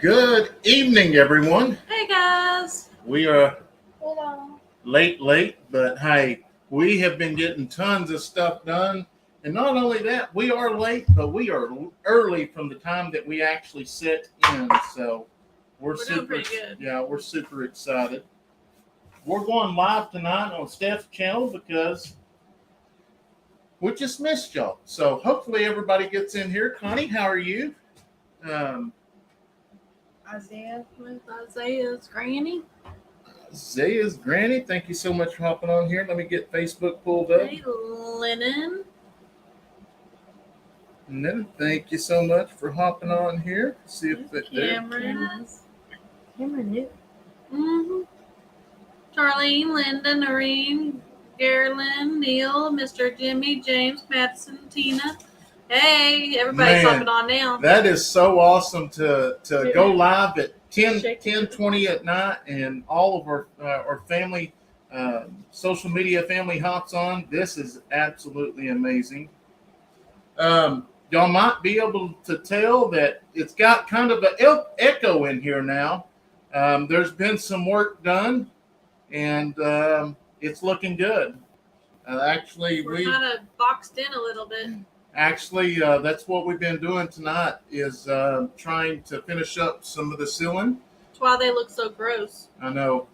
Good evening, everyone. Hey guys. We are Hello. late, but hey, we have been getting tons of stuff done. And not only that, we are late, but we are early from the time that we actually set in. So we're doing super, pretty good. yeah, we're super excited. We're going live tonight on Steph's channel because we just missed y'all. So hopefully everybody gets in here. Connie, how are you? Isaiah. With Isaiah's granny. Zaya's granny, thank you so much for hopping on here. Let me get Facebook pulled up. Hey, Lennon. And then thank you so much for hopping on here. See if it there. Cameron. Cameron knew. Mm-hmm. Charlene, Linda, Noreen, Gerlin, Neil, Mr. Jimmy, James, Madison, Tina. Hey, everybody's Man, hopping on now. That is so awesome to go live at 10 Shake 20 at night, and all of our family, social media family hops on. This is absolutely amazing. Y'all might be able to tell that it's got kind of an echo in here now. There's been some work done, and it's looking good. Actually, We're kind of boxed in a little bit. Actually, that's what we've been doing tonight is trying to finish up some of the ceiling. That's why they look so gross. I know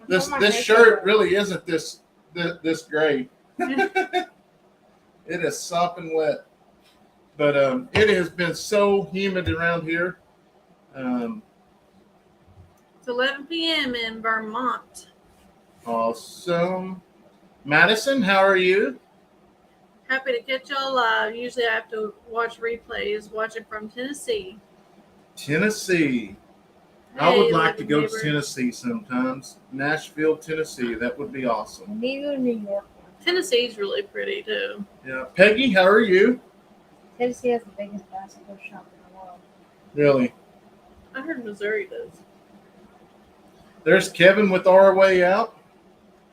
this shirt really isn't this gray. It is sopping wet, but it has been so humid around here. It's 11 p.m. in Vermont. Awesome. Madison, how are you? Happy to catch y'all live. Usually I have to watch replays. Watching from Tennessee. Tennessee. I would Hey, like to go neighbor. to Tennessee sometimes. Nashville, Tennessee. That would be awesome. I need to go to New York. Tennessee's really pretty too. Yeah. Peggy, how are you? Tennessee has the biggest basketball shop in the world. Really? I heard Missouri does. There's Kevin with Our Way Out.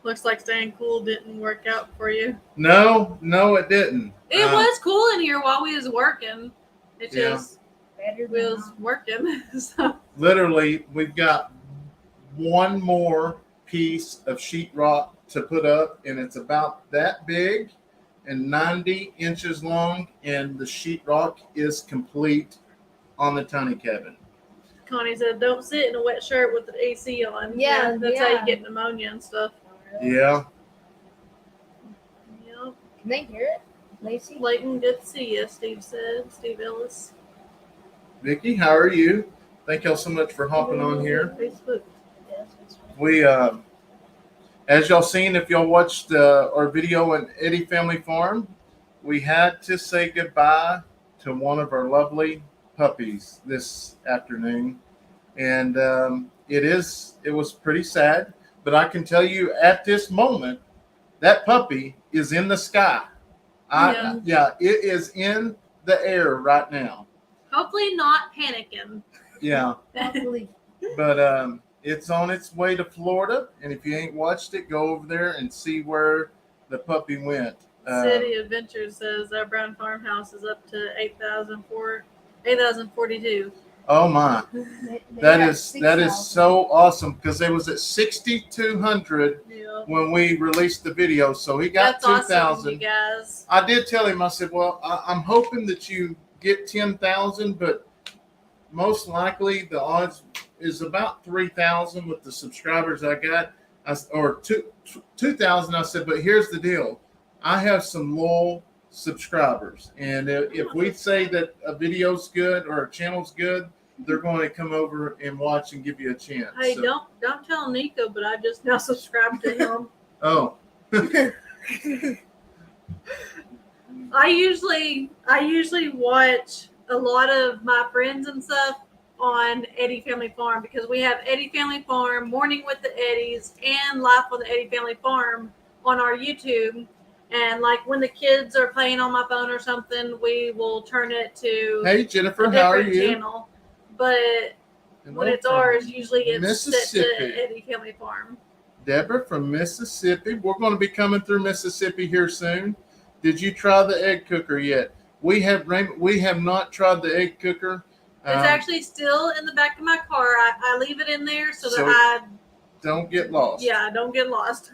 Looks like staying cool didn't work out for you. No, it didn't. It was cool in here while we was working. It Yeah. just Better we than was working. So Literally, we've got one more piece of sheetrock to put up, and it's about that big and 90 inches long, and the sheetrock is complete on the tiny cabin. Connie said, "Don't sit in a wet shirt with the AC on." Yeah, that's how yeah. you get pneumonia and stuff. Yeah. Yep. Can they hear it? Lacey? Leighton, good to see you. Steve said. Steve Ellis. Vicky, how are you? Thank y'all so much for hopping on here. Facebook. Yes, it's We, as y'all seen, if y'all watched our video on Eddy Family Farm, we had to say goodbye to one of our lovely puppies this afternoon, and it was pretty sad. But I can tell you, at this moment, that puppy is in the sky. Yeah, it is in the air right now. Hopefully not panicking. Yeah. Hopefully. But it's on its way to Florida, and if you ain't watched it, go over there and see where the puppy went. City Adventures says our brown farmhouse is up to 8,042. Oh my, They that got is 6,000. so awesome, because it was at 6,200 Yeah. when we released the video, so he got That's awesome, 2,000. you guys. I did tell him, I said, well, I'm hoping that you get 10,000, but most likely the odds is about 3,000 with the subscribers I got, or 2,000. I said, but here's the deal. I have some loyal subscribers, and if we say that a video's good or a channel's good, they're going to come over and watch and give you a chance. Hey, So- don't tell Nico, but I just now subscribed to him. Oh. I usually watch a lot of my friends and stuff on Eddy Family Farm, because we have Eddy Family Farm, Morning with the Eddies, and Life on the Eddy Family Farm on our YouTube. And like when the kids are playing on my phone or something, we will turn it to Hey Jennifer, a how are different you? channel. But when it's ours, usually it's set to Mississippi. Eddy Family Farm. Deborah from Mississippi. We're going to be coming through Mississippi here soon. Did you try the egg cooker yet? We have not tried the egg cooker. It's actually still in the back of my car. I leave it in there so So- that don't get lost. I don't get lost.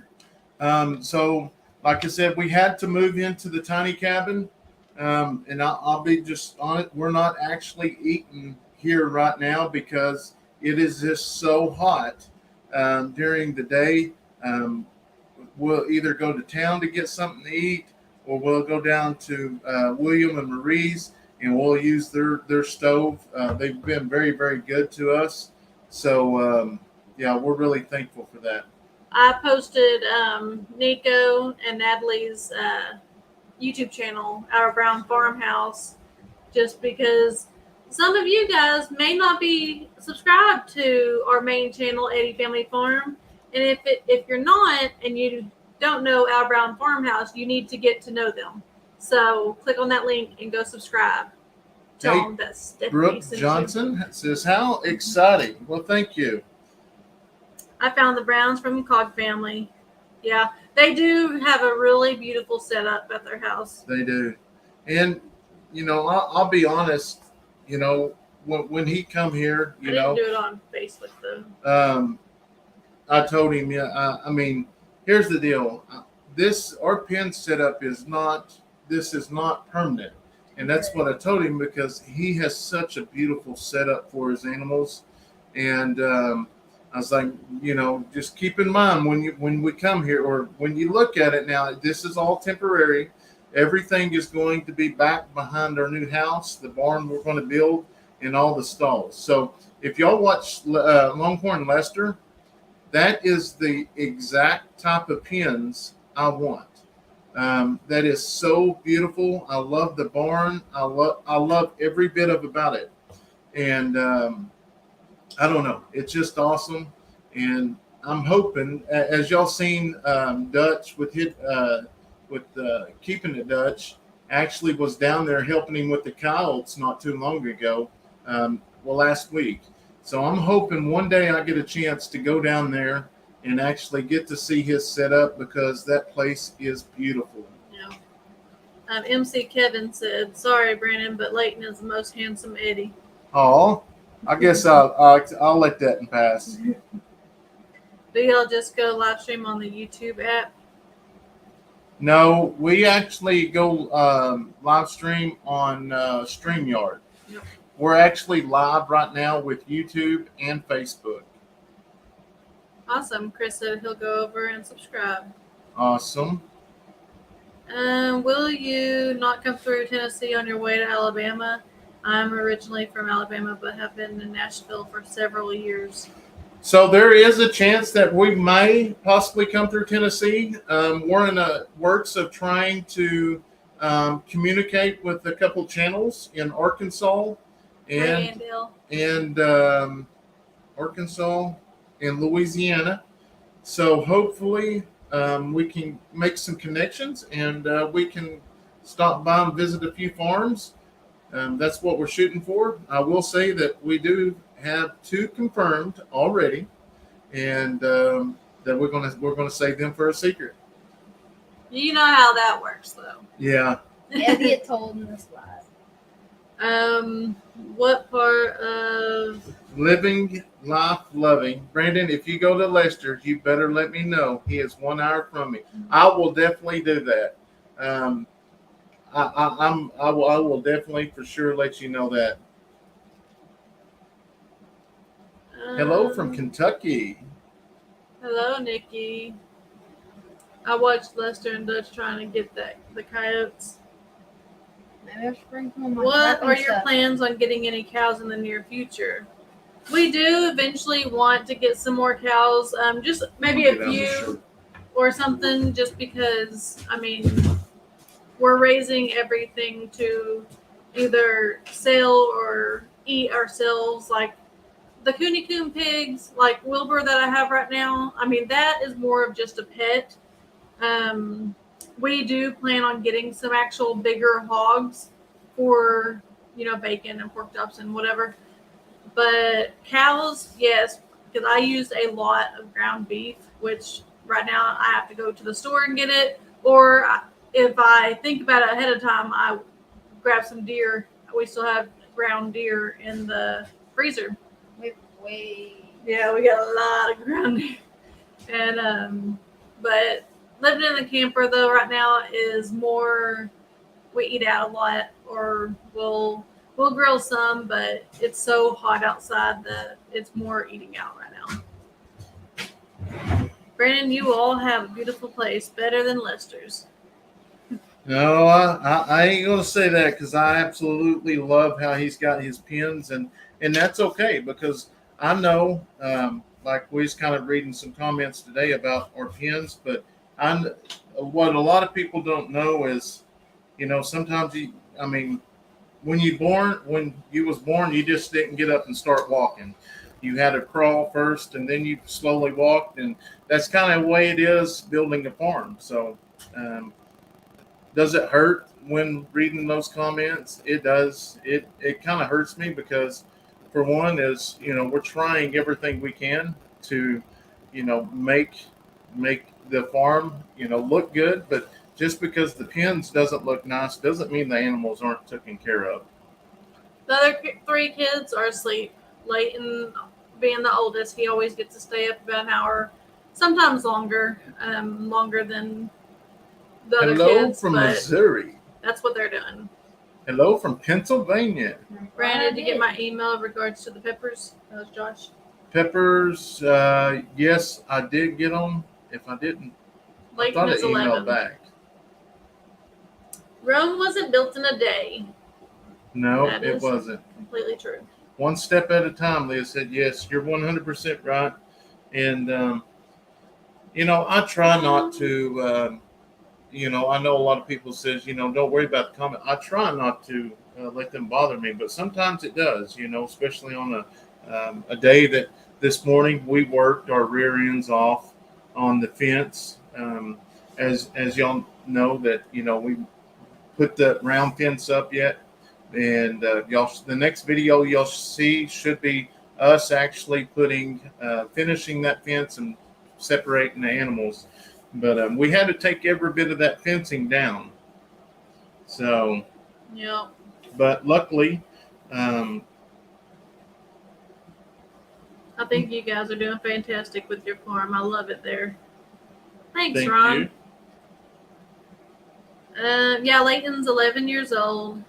So, like I said, we had to move into the tiny cabin, and I'll be just on it. We're not actually eating here right now because it is just so hot during the day. We'll either go to town to get something to eat, or we'll go down to William and Marie's, and we'll use their stove. They've been very, very good to us. So, yeah, we're really thankful for that. I posted Nico and Natalie's YouTube channel, Our Brown Farmhouse, just because some of you guys may not be subscribed to our main channel, Eddy Family Farm. And if you're not and you don't know Our Brown Farmhouse, you need to get to know them. So click on that link and go subscribe. Tell them that Stephanie Brooke sent you. Johnson says, "How exciting!" Well, thank you. I found the Browns from the Cog family. Yeah, they do have a really beautiful setup at their house. They do, and I'll be honest. When he come here, I didn't do it on Facebook though. I told him, yeah. I mean, here's the deal. Our pen setup is not. This is not permanent, and that's what I told him because he has such a beautiful setup for his animals, and I was like, just keep in mind when we come here or when you look at it now, this is all temporary. Everything is going to be back behind our new house, the barn we're going to build, and all the stalls. So if y'all watch Longhorn Lester, that is the exact type of pens I want. That is so beautiful. I love the barn. I love every bit about it, and I don't know. It's just awesome, and I'm hoping, as y'all seen, Dutch with keeping it Dutch actually was down there helping him with the coyotes not too long ago. Last week. So I'm hoping one day I get a chance to go down there and actually get to see his setup because that place is beautiful. Yeah. MC Kevin said, "Sorry, Brandon, but Leighton is the most handsome Eddy." Oh, I guess I'll let that pass. Do y'all just go live stream on the YouTube app? No, we actually go live stream on StreamYard. Yep. We're actually live right now with YouTube and Facebook. Awesome. Chris said he'll go over and subscribe. Awesome. Will you not come through Tennessee on your way to Alabama? I'm originally from Alabama, but have been in Nashville for several years. So there is a chance that we may possibly come through Tennessee. We're in the works of trying to communicate with a couple channels in Arkansas and Arkansas and Louisiana. So hopefully we can make some connections and we can stop by and visit a few farms. That's what we're shooting for. I will say that we do have 2 confirmed already, and that we're gonna save them for a secret. You know how that works, though. Yeah. Eddy had told in the slide. What part of Living life loving. Brandon, if you go to Lester, you better let me know. He is 1 hour from me. I will definitely do that. I will definitely for sure let you know that. Hello from Kentucky. Hello, Nikki. I watched Lester and Dutch trying to get the coyotes. Maybe I should bring some of my What trapping are your stuff. plans on getting any cows in the near future? We do eventually want to get some more cows, just maybe a few or something, just because, I mean, we're raising everything to either sell or eat ourselves, like the Cooney Coon pigs, like Wilbur that I have right now. I mean, that is more of just a pet. We do plan on getting some actual bigger hogs for, bacon and pork chops and whatever. But cows, yes, because I use a lot of ground beef, which right now I have to go to the store and get it. Or if I think about it ahead of time, I grab some deer. We still have ground deer in the freezer. We have way. Yeah, we got a lot of ground deer. And but living in the camper though right now is more. We eat out a lot, or we'll grill some, but it's so hot outside that it's more eating out right now. Brandon, you all have a beautiful place, better than Lester's. No, I ain't gonna say that because I absolutely love how he's got his pins, and that's okay because I know, like we was kind of reading some comments today about our pins, but what a lot of people don't know is, sometimes I mean, when you was born, you just didn't get up and start walking. You had to crawl first, and then you slowly walked, and that's kind of the way it is building a farm. So. Does it hurt when reading those comments? It does. It kind of hurts me because, for one, is we're trying everything we can to, make the farm look good. But just because the pens doesn't look nice doesn't mean the animals aren't taken care of. The other three kids are asleep. Leighton, being the oldest, he always gets to stay up about an hour, sometimes longer, longer than the other Hello kids. from But Missouri. that's what they're doing. Hello from Pennsylvania. Brandon, did you get my email in regards to the peppers? That was Josh. Peppers, yes, I did get them. If I didn't, I Leighton thought I is emailed 11. back. Rome wasn't built in a day. No, That it is wasn't. completely true. One step at a time, Leah said. Yes, you're 100% right. And, I try not to, I know a lot of people says, don't worry about the comment. I try not to let them bother me, but sometimes it does, especially on a day that this morning we worked our rear ends off on the fence. As y'all know that, we put the round fence up yet. And the next video you'll see should be us actually finishing that fence and separating the animals. But we had to take every bit of that fencing down. So, Yeah. but luckily, I think you guys are doing fantastic with your farm. I love it there. Thanks, thank Ron. you. Yeah, Leighton's 11 years old.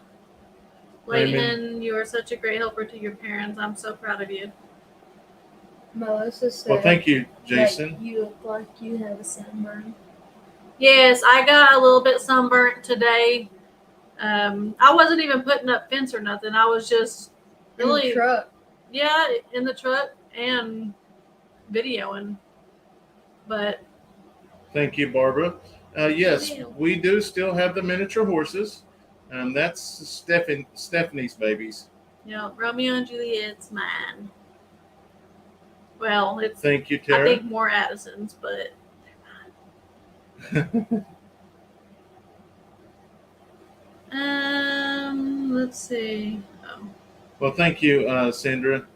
Amen. Leighton, you are such a great helper to your parents. I'm so proud of you. Melissa said. Well, thank you, that Jason. you look like you have a sunburn. Yes, I got a little bit sunburnt today. I wasn't even putting up fence or nothing. I was just really, In the truck. yeah, in the truck and videoing. But Thank you, Barbara. Yes, we do still have the miniature horses. That's Stephanie's babies. Romeo and Juliet's mine. Well, it's Thank you, I Tara. think more Addison's, but let's see. Oh. Well, thank you, Sandra.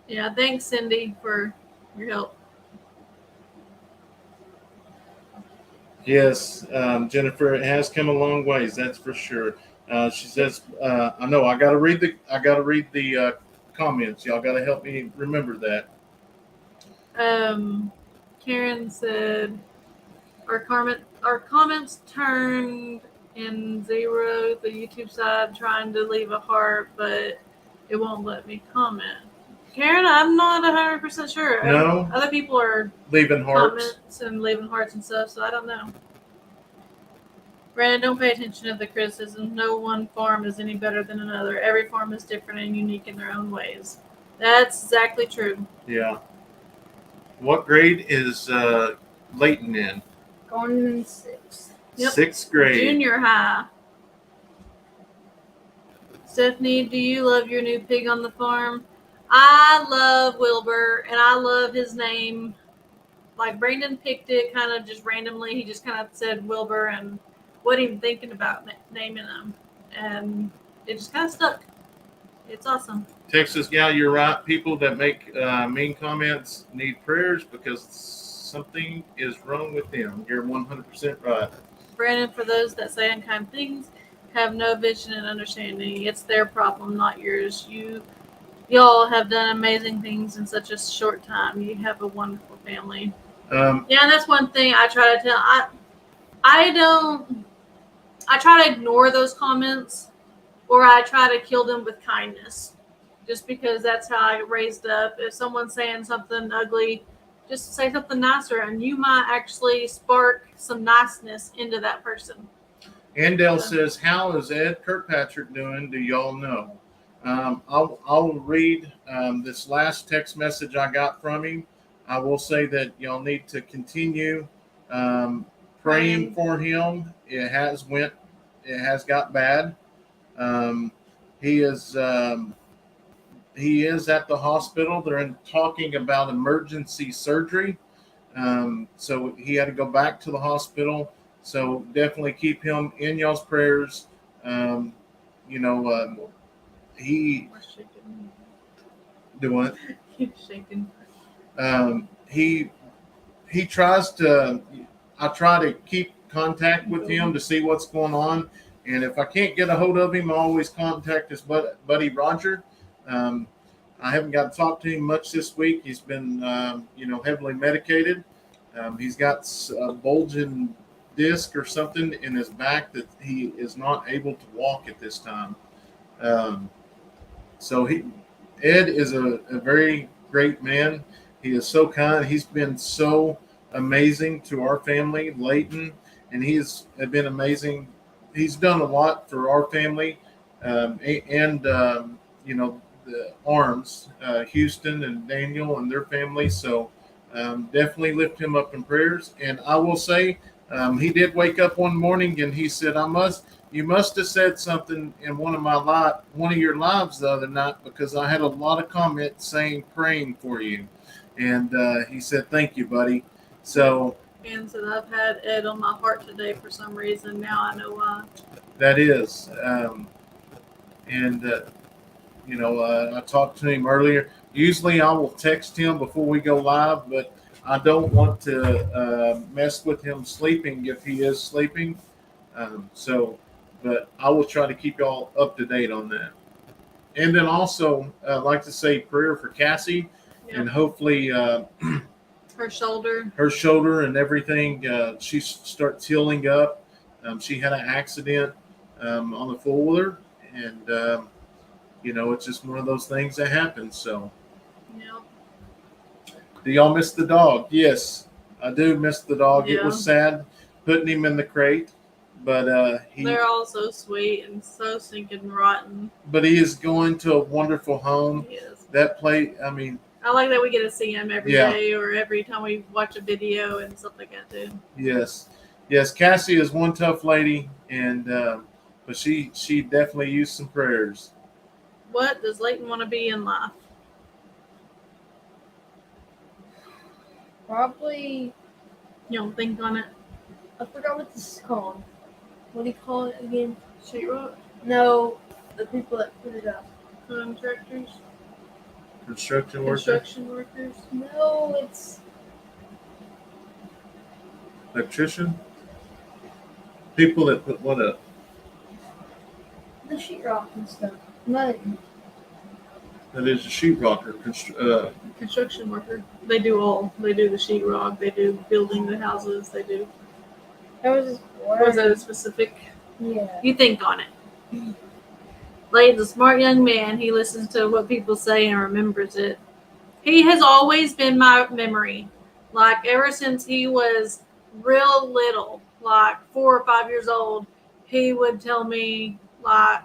Yeah, thanks, Cindy, for your help. Yes, Jennifer, it has come a long ways. That's for sure. She says, "I know. I got to read the comments. Y'all got to help me remember that." Karen said, our comments turned in zero. The YouTube side trying to leave a heart, but it won't let me comment. Karen, I'm not 100% sure. No, other people are leaving hearts. comments and leaving hearts and stuff, so I don't know. Brandon, don't pay attention to the criticism. No one farm is any better than another. Every farm is different and unique in their own ways. That's exactly true. Yeah. What grade is Leighton in? Going in 6th. Yep. 6th grade. Junior high. Stephanie, do you love your new pig on the farm? I love Wilbur, and I love his name. Like, Brandon picked it kind of just randomly. He just kind of said Wilbur and wasn't even thinking about naming him. And it just kind of stuck. It's awesome. Texas gal, you're right. People that make mean comments need prayers because something is wrong with them. You're 100% right. Brandon, for those that say unkind things, have no vision and understanding. It's their problem, not yours. Y'all have done amazing things in such a short time. You have a wonderful family. Yeah, that's one thing I try to tell. I try to ignore those comments, or I try to kill them with kindness, just because that's how I get raised up. If someone's saying something ugly, just say something nicer, and you might actually spark some niceness into that person. Andell says, "How is Ed Kirkpatrick doing? Do y'all know?" I'll read this last text message I got from him. I will say that y'all need to continue praying for him. It has got bad. He is at the hospital. They're talking about emergency surgery. So he had to go back to the hospital. So definitely keep him in y'all's prayers. He doing. Keep shaking. He tries to. I try to keep contact with him to see what's going on, and if I can't get a hold of him, I always contact his buddy Roger. I haven't got to talk to him much this week. He's been, heavily medicated. He's got a bulging disc or something in his back that he is not able to walk at this time. So Ed is a very great man. He is so kind. He's been so amazing to our family, Leighton, and he's been amazing. He's done a lot for our family, the Arms, Houston and Daniel and their family. So definitely lift him up in prayers. And I will say, he did wake up one morning and he said, you must have said something in one of your lives the other night, because I had a lot of comments saying praying for you. And he said, thank you, buddy. So, And so I've had Ed on my heart today for some reason. Now I know why. that is. I talked to him earlier. Usually I will text him before we go live, but I don't want to mess with him sleeping if he is sleeping. But I will try to keep y'all up to date on that. And then also, I'd like to say prayer for Cassie, and hopefully her shoulder and everything, she starts healing up. She had an accident on the four-wheeler, and it's just one of those things that happens. So, do y'all miss the dog? Yes, I do miss the dog. It was sad putting him in the crate, but they're all so sweet and so stinking rotten. But he is going to a wonderful home. Yes. That place, I mean, I like that we get to see him every day or every time we watch a video and stuff like that too. Yes. Cassie is one tough lady, and but she definitely used some prayers. What does Leighton want to be in life? Probably. You don't think on it? I forgot what this is called. What do you call it again? Sheetrock? No, the people that put it up. Contractors? Construction workers? Construction workers? No, it's Electrician? People that put what up? the sheetrock and stuff. Nothing. That is a sheetrocker. Construction worker. They do all. They do the sheetrock. They do building the houses. They do. There was this word. Was that a specific? Yeah. You think on it. Leighton's a smart young man. He listens to what people say and remembers it. He has always been my memory. Like, ever since he was real little, like 4 or 5 years old, he would tell me, like,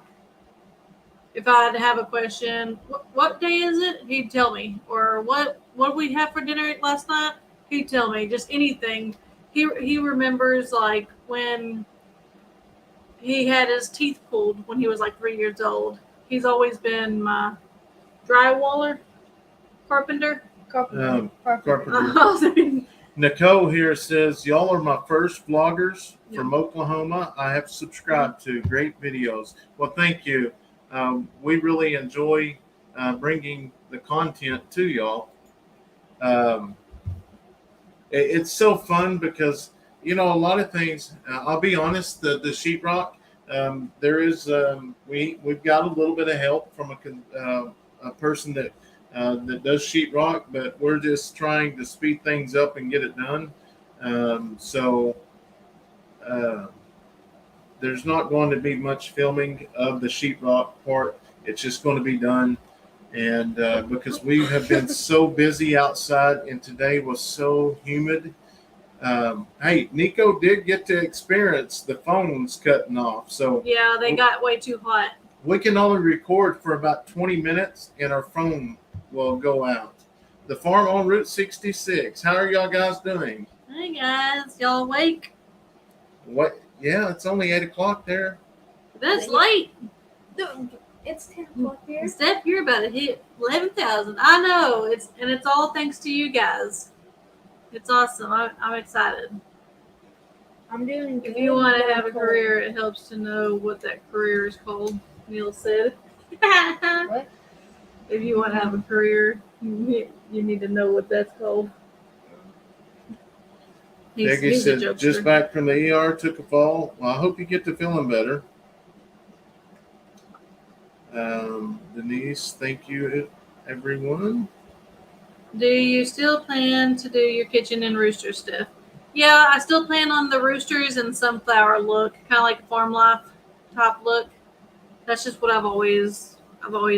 if I had to have a question, what day is it? He'd tell me. Or what did we have for dinner last night? He'd tell me. Just anything. He remembers, like, when he had his teeth pulled when he was like 3 years old. He's always been my drywaller, carpenter. Carpenter. Nicole here says, y'all are my first vloggers from Oklahoma. I have subscribed to great videos. Well, thank you. We really enjoy bringing the content to y'all. It's so fun because, a lot of things, I'll be honest, the sheetrock, there is we've got a little bit of help from a person that does sheetrock, but we're just trying to speed things up and get it done. So there's not going to be much filming of the sheetrock part. It's just going to be done. And because we have been so busy outside, and today was so humid. Hey, Nico did get to experience the phones cutting off. So Yeah, they got way too hot. we can only record for about 20 minutes, and our phone will go out. The farm on Route 66. How are y'all guys doing? Hey guys, y'all awake? What? Yeah, it's only 8 o'clock there. That's late. It's 10 o'clock here. Steph, you're about to hit 11,000. I know. It's all thanks to you guys. It's awesome. I'm excited. I'm doing If you want to have a career, it helps to know what that career is called, Neil said. What? If you want to have a career, you need to know what that's called. Peggy He's a said, jokester. just back from the ER, took a fall. Well, I hope you get to feeling better. Denise, thank you, everyone. Do you still plan to do your kitchen and rooster stuff? Yeah, I still plan on the roosters and sunflower look, kind of like a farm life type look. That's just what I've always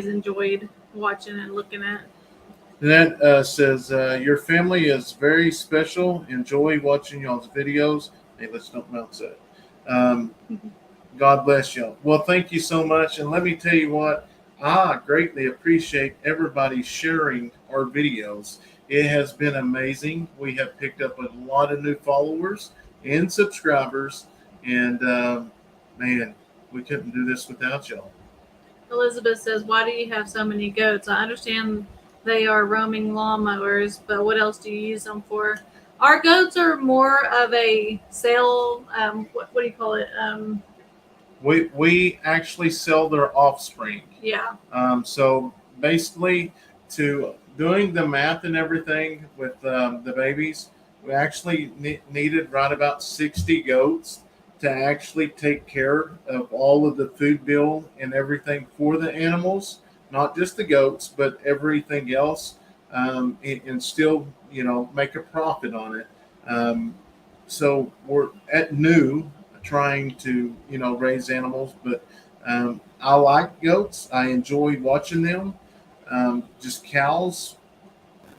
enjoyed watching and looking at. That says, your family is very special. Enjoy watching y'all's videos. Hey, let's don't bounce that. God bless y'all. Well, thank you so much. And let me tell you what, I greatly appreciate everybody sharing our videos. It has been amazing. We have picked up a lot of new followers and subscribers. And, man, we couldn't do this without y'all. Elizabeth says, why do you have so many goats? I understand they are roaming lawnmowers, but what else do you use them for? Our goats are more of a sale, what do you call it? We actually sell their offspring. Yeah. So basically, to doing the math and everything with the babies, we actually needed right about 60 goats to actually take care of all of the food bill and everything for the animals, not just the goats, but everything else, and still, make a profit on it. So we're at new trying to, raise animals, but I like goats. I enjoy watching them. Just cows,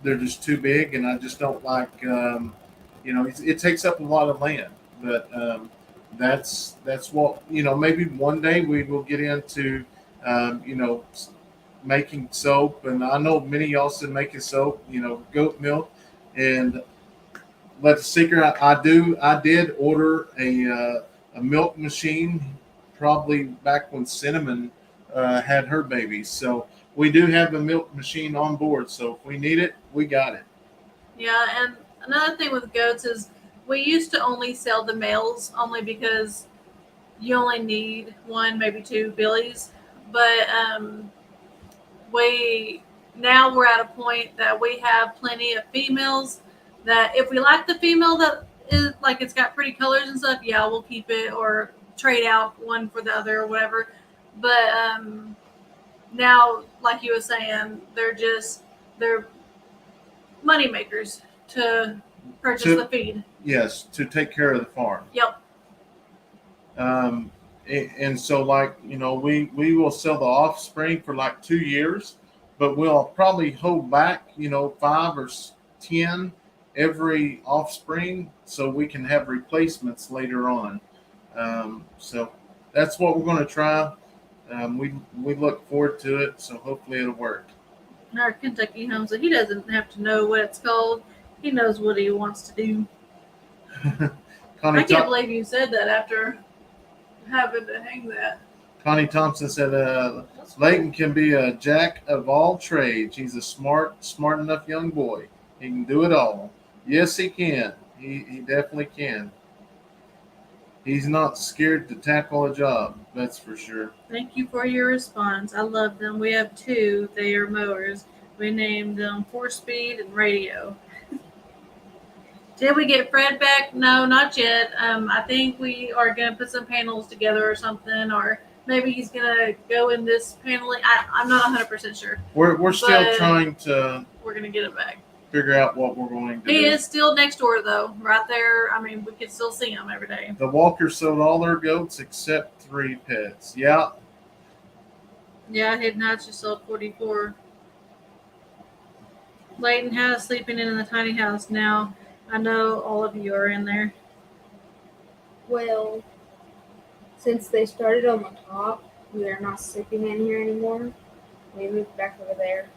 they're just too big, and I just don't like, it takes up a lot of land. But that's what, maybe one day we will get into, making soap. And I know many of y'all said making soap, goat milk. And but the secret, I did order a milk machine probably back when Cinnamon had her babies. So we do have a milk machine on board. So if we need it, we got it. Yeah, and another thing with goats is we used to only sell the males only because you only need one, maybe two fillies. But now we're at a point that we have plenty of females that if we like the female that is like it's got pretty colors and stuff, yeah, we'll keep it or trade out one for the other or whatever. But now, like you were saying, they're money makers to purchase the feed. Yes, to take care of the farm. Yep. And so, we will sell the offspring for like 2 years, but we'll probably hold back, 5 or 10 every offspring so we can have replacements later on. So that's what we're going to try. We look forward to it, so hopefully it'll work. Our Kentucky home, so he doesn't have to know what it's called. He knows what he wants to do. I can't believe you said that after having to hang that. Connie Thompson said, Leighton can be a jack of all trades. He's a smart enough young boy. He can do it all. Yes, he can. He definitely can. He's not scared to tackle a job, that's for sure. Thank you for your response. I love them. We have 2. They are mowers. We named them 4-Speed and Radio. Did we get Fred back? No, not yet. I think we are going to put some panels together or something, or maybe he's going to go in this paneling. I'm not 100% sure. We're still But trying to we're going to get it back. figure out what we're going to He do. is still next door, though, right there. I mean, we can still see him every day. The Walkers sold all their goats except 3 pets. Yeah. Yeah, Hidden Heights just sold 44. Leighton has sleeping in the tiny house now. I know all of you are in there. Well, since they started on the top, we are not sleeping in here anymore. We moved back over there.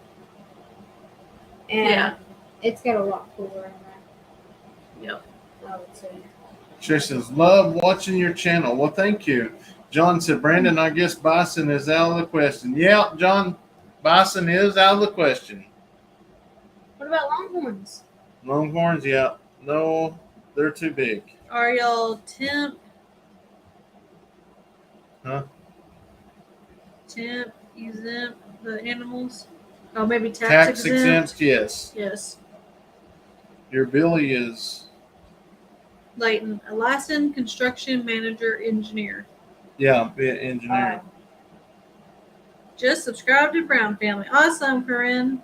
And Yeah. it's got a lot cooler in there, Yep. I would say. Trish says, love watching your channel. Well, thank you. John said, Brandon, I guess bison is out of the question. Yeah, John, bison is out of the question. What about Longhorns? Longhorns, yeah. No, they're too big. Are y'all temp? Huh? Temp, exempt the animals? Oh, maybe Tax exempt, yes. Yes. Your Billy is, Leighton, a licensed construction manager engineer. yeah, be an engineer. Just subscribe to Brown Family. Awesome, Corinne.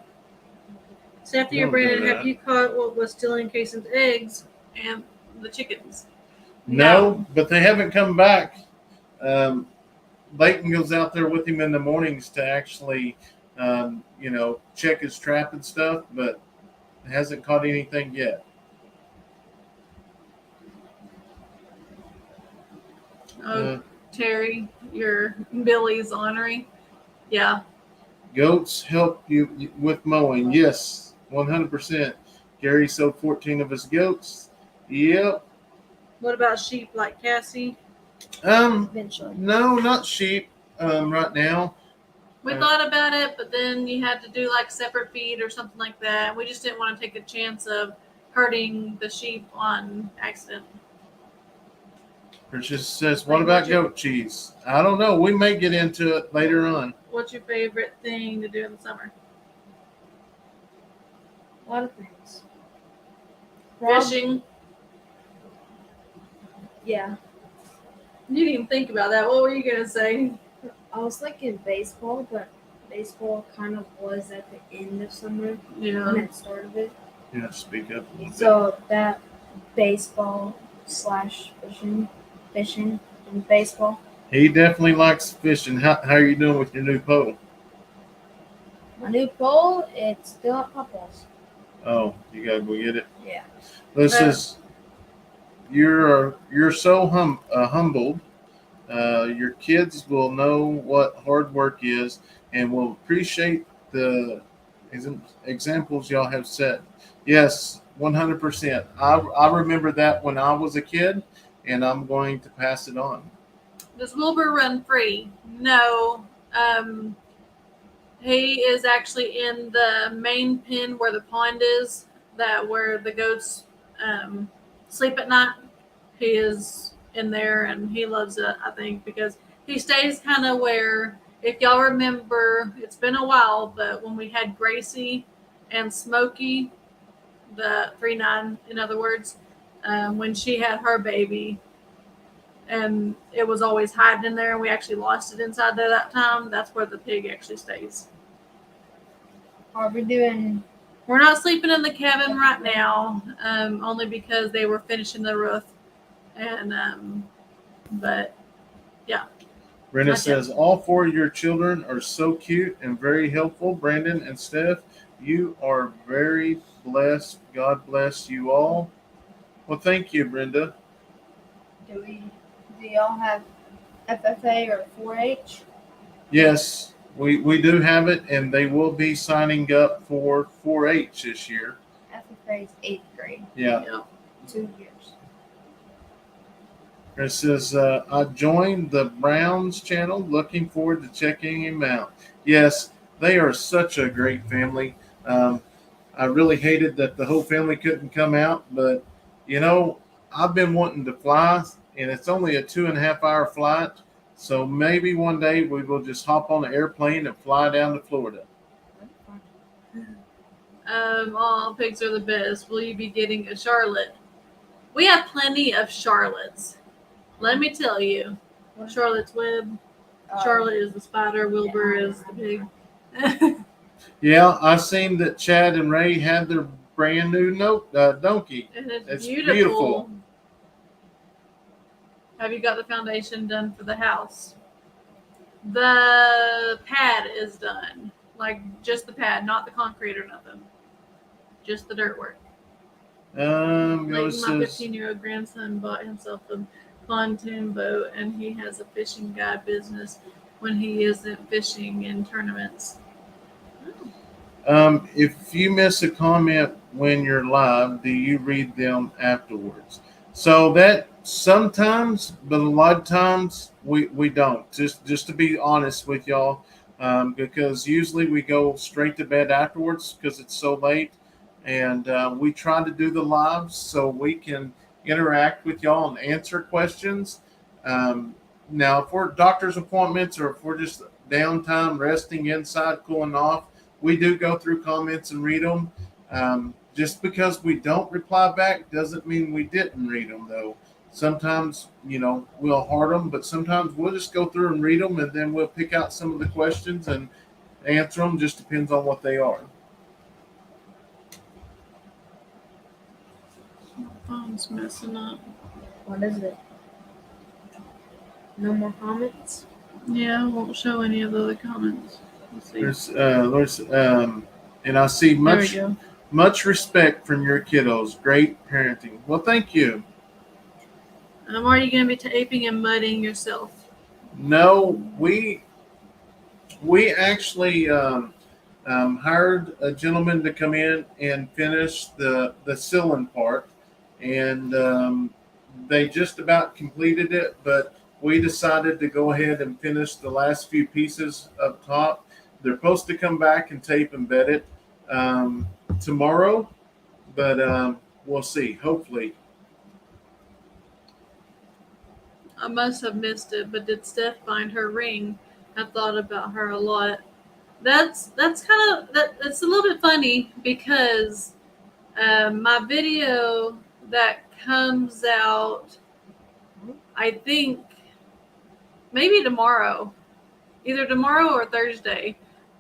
Stephanie or Don't do Brandon, that. have you caught what was stealing Kayson's eggs and the chickens? No, but they haven't come back. Leighton goes out there with him in the mornings to actually, check his trap and stuff, but hasn't caught anything yet. Oh, Terry, your Billy's ornery. Yeah. Goats help you with mowing. Yes, 100%. Gary sold 14 of his goats. Yep. What about sheep like Cassie? Eventually. No, not sheep. Right now. We thought about it, but then you had to do like separate feed or something like that. We just didn't want to take a chance of hurting the sheep on accident. Precious says, what about goat cheese? I don't know. We may get into it later on. What's your favorite thing to do in the summer? A lot of things. Fishing. Yeah. You didn't even think about that. What were you gonna say? I was thinking baseball, but baseball kind of was at the end of summer Yeah. and then started it. Yeah, speak up a little bit. So that baseball / fishing and baseball. He definitely likes fishing. How are you doing with your new pole? My new pole, it's still at Papa's. Oh, you gotta go get it. Yeah. This is you're so humbled. Your kids will know what hard work is and will appreciate the examples y'all have set. Yes, 100%. I remember that when I was a kid, and I'm going to pass it on. Does Wilbur run free? No. He is actually in the main pen where the pond is, where the goats sleep at night. He is in there, and he loves it, I think, because he stays kind of where, if y'all remember, it's been a while, but when we had Gracie and Smokey, the 3-9, in other words, when she had her baby, and it was always hiding in there, and we actually lost it inside there that time. That's where the pig actually stays. Are we doing? We're not sleeping in the cabin right now, only because they were finishing the roof, and but yeah. Brenda Not says, all 4 of your children are so cute and very helpful. Brandon and Steph, you are very blessed. God bless you all. Well, thank you, Brenda. Do y'all have FFA or 4-H? Yes, we do have it, and they will be signing up for 4-H this year. FFA is 8th grade. Yeah. 2 years. It says, I joined the Browns channel. Looking forward to checking him out. Yes, they are such a great family. I really hated that the whole family couldn't come out, but, I've been wanting to fly, and it's only a 2.5-hour flight. So maybe one day we will just hop on an airplane and fly down to Florida. All pigs are the best. Will you be getting a Charlotte? We have plenty of Charlottes. Let me tell you. Charlotte's Web. Charlotte is the spider. Wilbur is the pig. Yeah, I seen that Chad and Ray had their brand new donkey. And it's It's beautiful. beautiful. Have you got the foundation done for the house? The pad is done. Like just the pad, not the concrete or nothing. Just the dirt work. Leighton, My 15-year-old grandson bought himself a pontoon boat, and he has a fishing guide business when he isn't fishing in tournaments. if you miss a comment when you're live, do you read them afterwards? So that sometimes, but a lot of times we don't. Just to be honest with y'all, because usually we go straight to bed afterwards because it's so late, and we try to do the lives so we can interact with y'all and answer questions. Now, if we're doctor's appointments or if we're just downtime, resting inside, cooling off, we do go through comments and read them. Just because we don't reply back doesn't mean we didn't read them, though. Sometimes, we'll heart them, but sometimes we'll just go through and read them, and then we'll pick out some of the questions and answer them. Just depends on what they are. My phone's messing up. What is it? No more comments? Yeah, it won't show any of the other comments. Let's see. And I see There we go. much respect from your kiddos. Great parenting. Well, thank you. Are you going to be taping and mudding yourself? No, we actually hired a gentleman to come in and finish the sealing part, and they just about completed it, but we decided to go ahead and finish the last few pieces up top. They're supposed to come back and tape and bed it tomorrow, but we'll see. Hopefully. I must have missed it, but did Steph find her ring? I've thought about her a lot. That's kind of that's a little bit funny because my video that comes out, I think maybe tomorrow, either tomorrow or Thursday.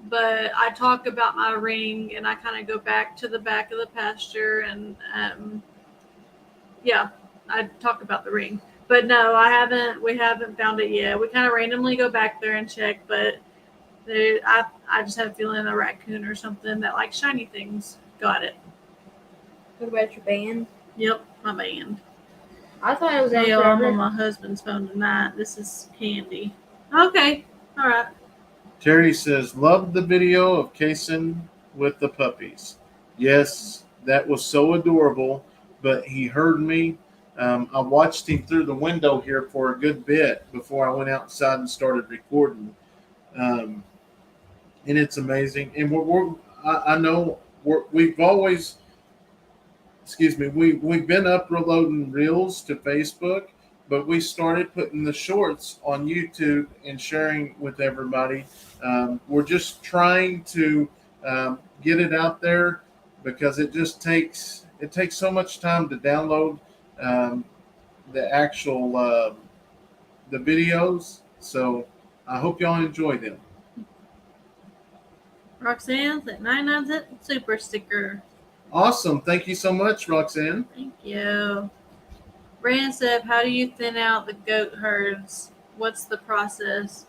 But I talk about my ring and I kind of go back to the back of the pasture and I talk about the ring. But no, we haven't found it yet. We kind of randomly go back there and check, but I just have a feeling a raccoon or something that likes shiny things got it. What about your band? Yep, my band. I thought it was Hey, on I'm on forever. my husband's phone tonight. This is Candy. Okay, all right. Terry says, "Loved the video of Kayson with the puppies. Yes, that was so adorable, but he heard me. I watched him through the window here for a good bit before I went outside and started recording. And it's amazing. And I know we've always, we've been uploading reels to Facebook, but we started putting the shorts on YouTube and sharing with everybody. We're just trying to get it out there because it takes so much time to download the actual the videos. So I hope y'all enjoy them." Roxanne's at 99-cent super sticker. Awesome. Thank you so much, Roxanne. Thank you. Brand said, how do you thin out the goat herds? What's the process?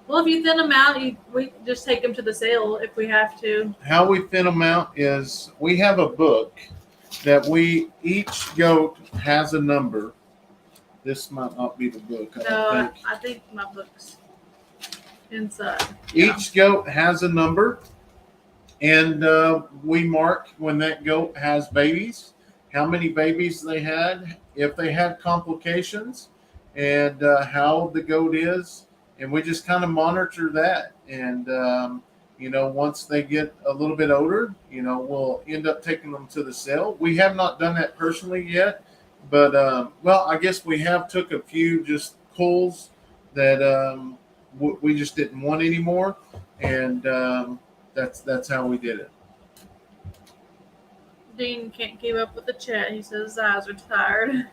Well, if you thin them out, we just take them to the sale if we have to. How we thin them out is we have a book that each goat has a number. This might not be the book. I think my book's inside. Yeah. Each goat has a number, and we mark when that goat has babies, how many babies they had, if they had complications, and how the goat is. And we just kind of monitor that. And, once they get a little bit older, we'll end up taking them to the sale. We have not done that personally yet. But, I guess we have took a few just culls that we just didn't want anymore. And that's how we did it. Dean can't keep up with the chat. He says his eyes are tired.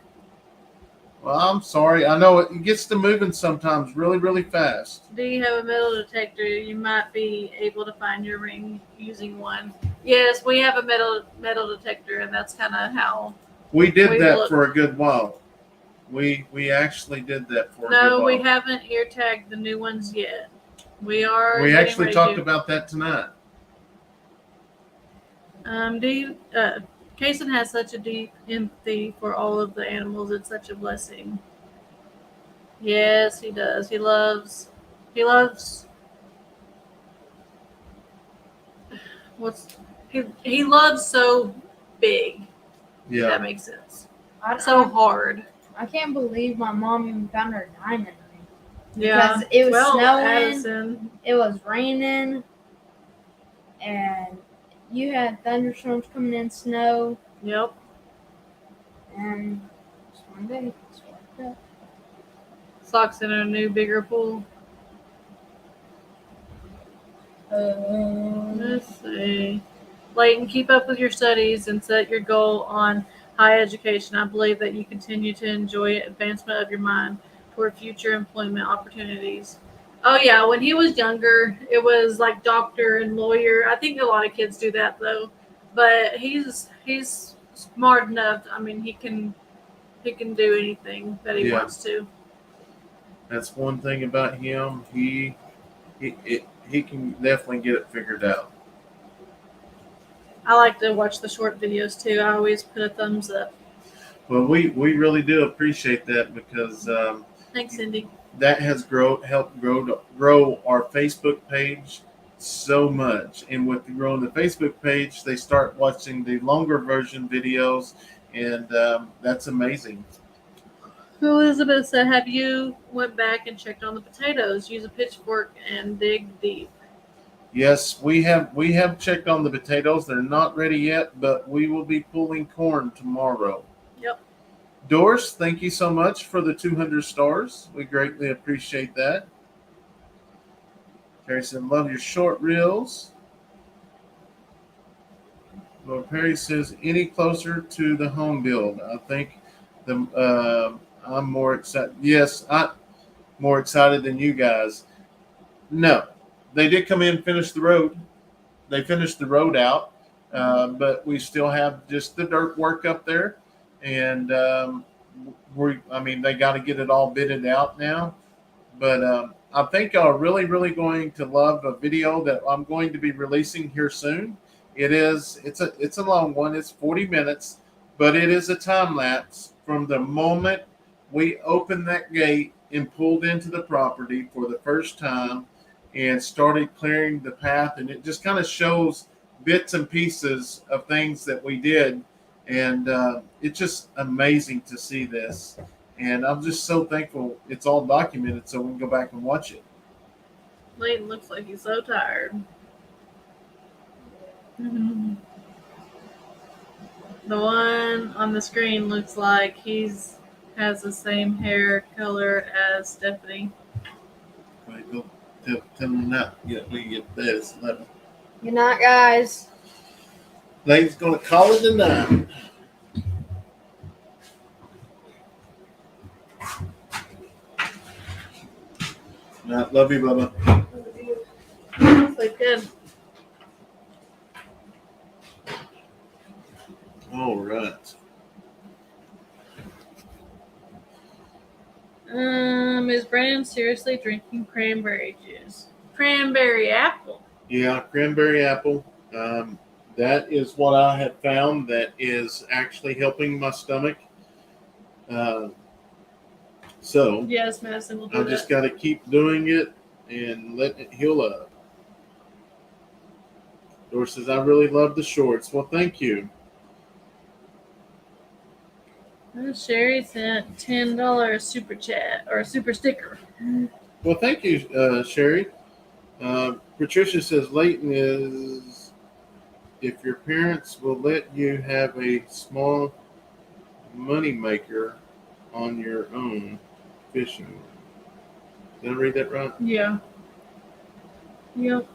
Well, I'm sorry. I know it gets to moving sometimes really, really fast. Do you have a metal detector? You might be able to find your ring using one. Yes, we have a metal detector, and that's kind of how. We did We that look. for a good while. We actually did that for a good No, while. we haven't ear tagged the new ones yet. We are. We getting actually ready talked to. about that tonight. Kayson has such a deep empathy for all of the animals. It's such a blessing. Yes, he does. He loves. What's he loves so big. If Yeah. that makes sense. So Hard. I can't believe my mom even found her diamond ring. Yeah. Because it was snowing. Addison. It was raining, and you had thunderstorms coming in, snow, Yep. and just one day it's fucked up. Socks in a new bigger pool. Let's see. Leighton, keep up with your studies and set your goal on high education. I believe that you continue to enjoy advancement of your mind toward future employment opportunities. Oh yeah, when he was younger, it was like doctor and lawyer. I think a lot of kids do that though. But he's smart enough. I mean, he can do anything that he Yeah. wants to. That's one thing about him. He can definitely get it figured out. I like to watch the short videos too. I always put a thumbs up. Well, we really do appreciate that because Thanks, Cindy. that has helped grow our Facebook page so much. And with growing the Facebook page, they start watching the longer version videos, and that's amazing. Elizabeth said, have you went back and checked on the potatoes? Use a pitchfork and dig deep. Yes, we have checked on the potatoes. They're not ready yet, but we will be pulling corn tomorrow. Yep. Doris, thank you so much for the 200 stars. We greatly appreciate that. Terry said, love your short reels. Lord Perry says, any closer to the home build? I think I'm more excited. Yes, I'm more excited than you guys. No, they did come in and finish the road. They finished the road out, but we still have just the dirt work up there, and they got to get it all bitted out now. But I think y'all are really, really going to love a video that I'm going to be releasing here soon. It's a long one. It's 40 minutes, but it is a time lapse from the moment we opened that gate and pulled into the property for the first time and started clearing the path. And it just kind of shows bits and pieces of things that we did. And it's just amazing to see this. And I'm just so thankful it's all documented so we can go back and watch it. Leighton looks like he's so tired. Mm-hmm. The one on the screen looks like has the same hair color as Stephanie. Right, go tell them now. We get this. Good night, guys. Leighton's going to call it a night. Love you, Bubba. Sleep good. All right. Is Brandon seriously drinking cranberry juice? Cranberry apple. Yeah, cranberry apple. That is what I have found that is actually helping my stomach. So yes, Madison will do I've just got to keep doing it and letting it heal up. Doris says, I really love the shorts. Well, thank you. Sherry sent $10 super chat or super sticker. Well, thank you, Sherry. Patricia says, Leighton is, if your parents will let you have a small money maker on your own fishing. Did I read that right? Yeah. Yep.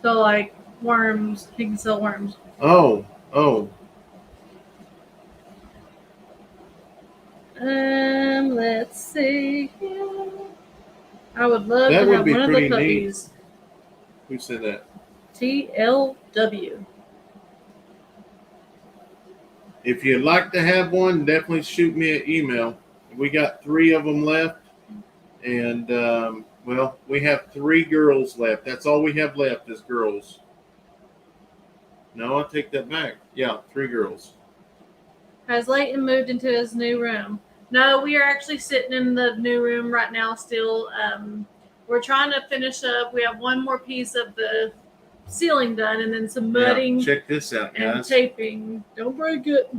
So like worms, he can sell worms. Oh, oh. Let's see. I would love That to would have be one of the pretty neat. puppies. Who said that? TLW. If you'd like to have one, definitely shoot me an email. We got 3 of them left, and well, we have 3 girls left. That's all we have left is girls. No, I take that back. Yeah, 3 girls. Has Leighton moved into his new room? No, we are actually sitting in the new room right now still. We're trying to finish up. We have one more piece of the ceiling done and then some mudding Check this out, and guys. taping. Don't break it.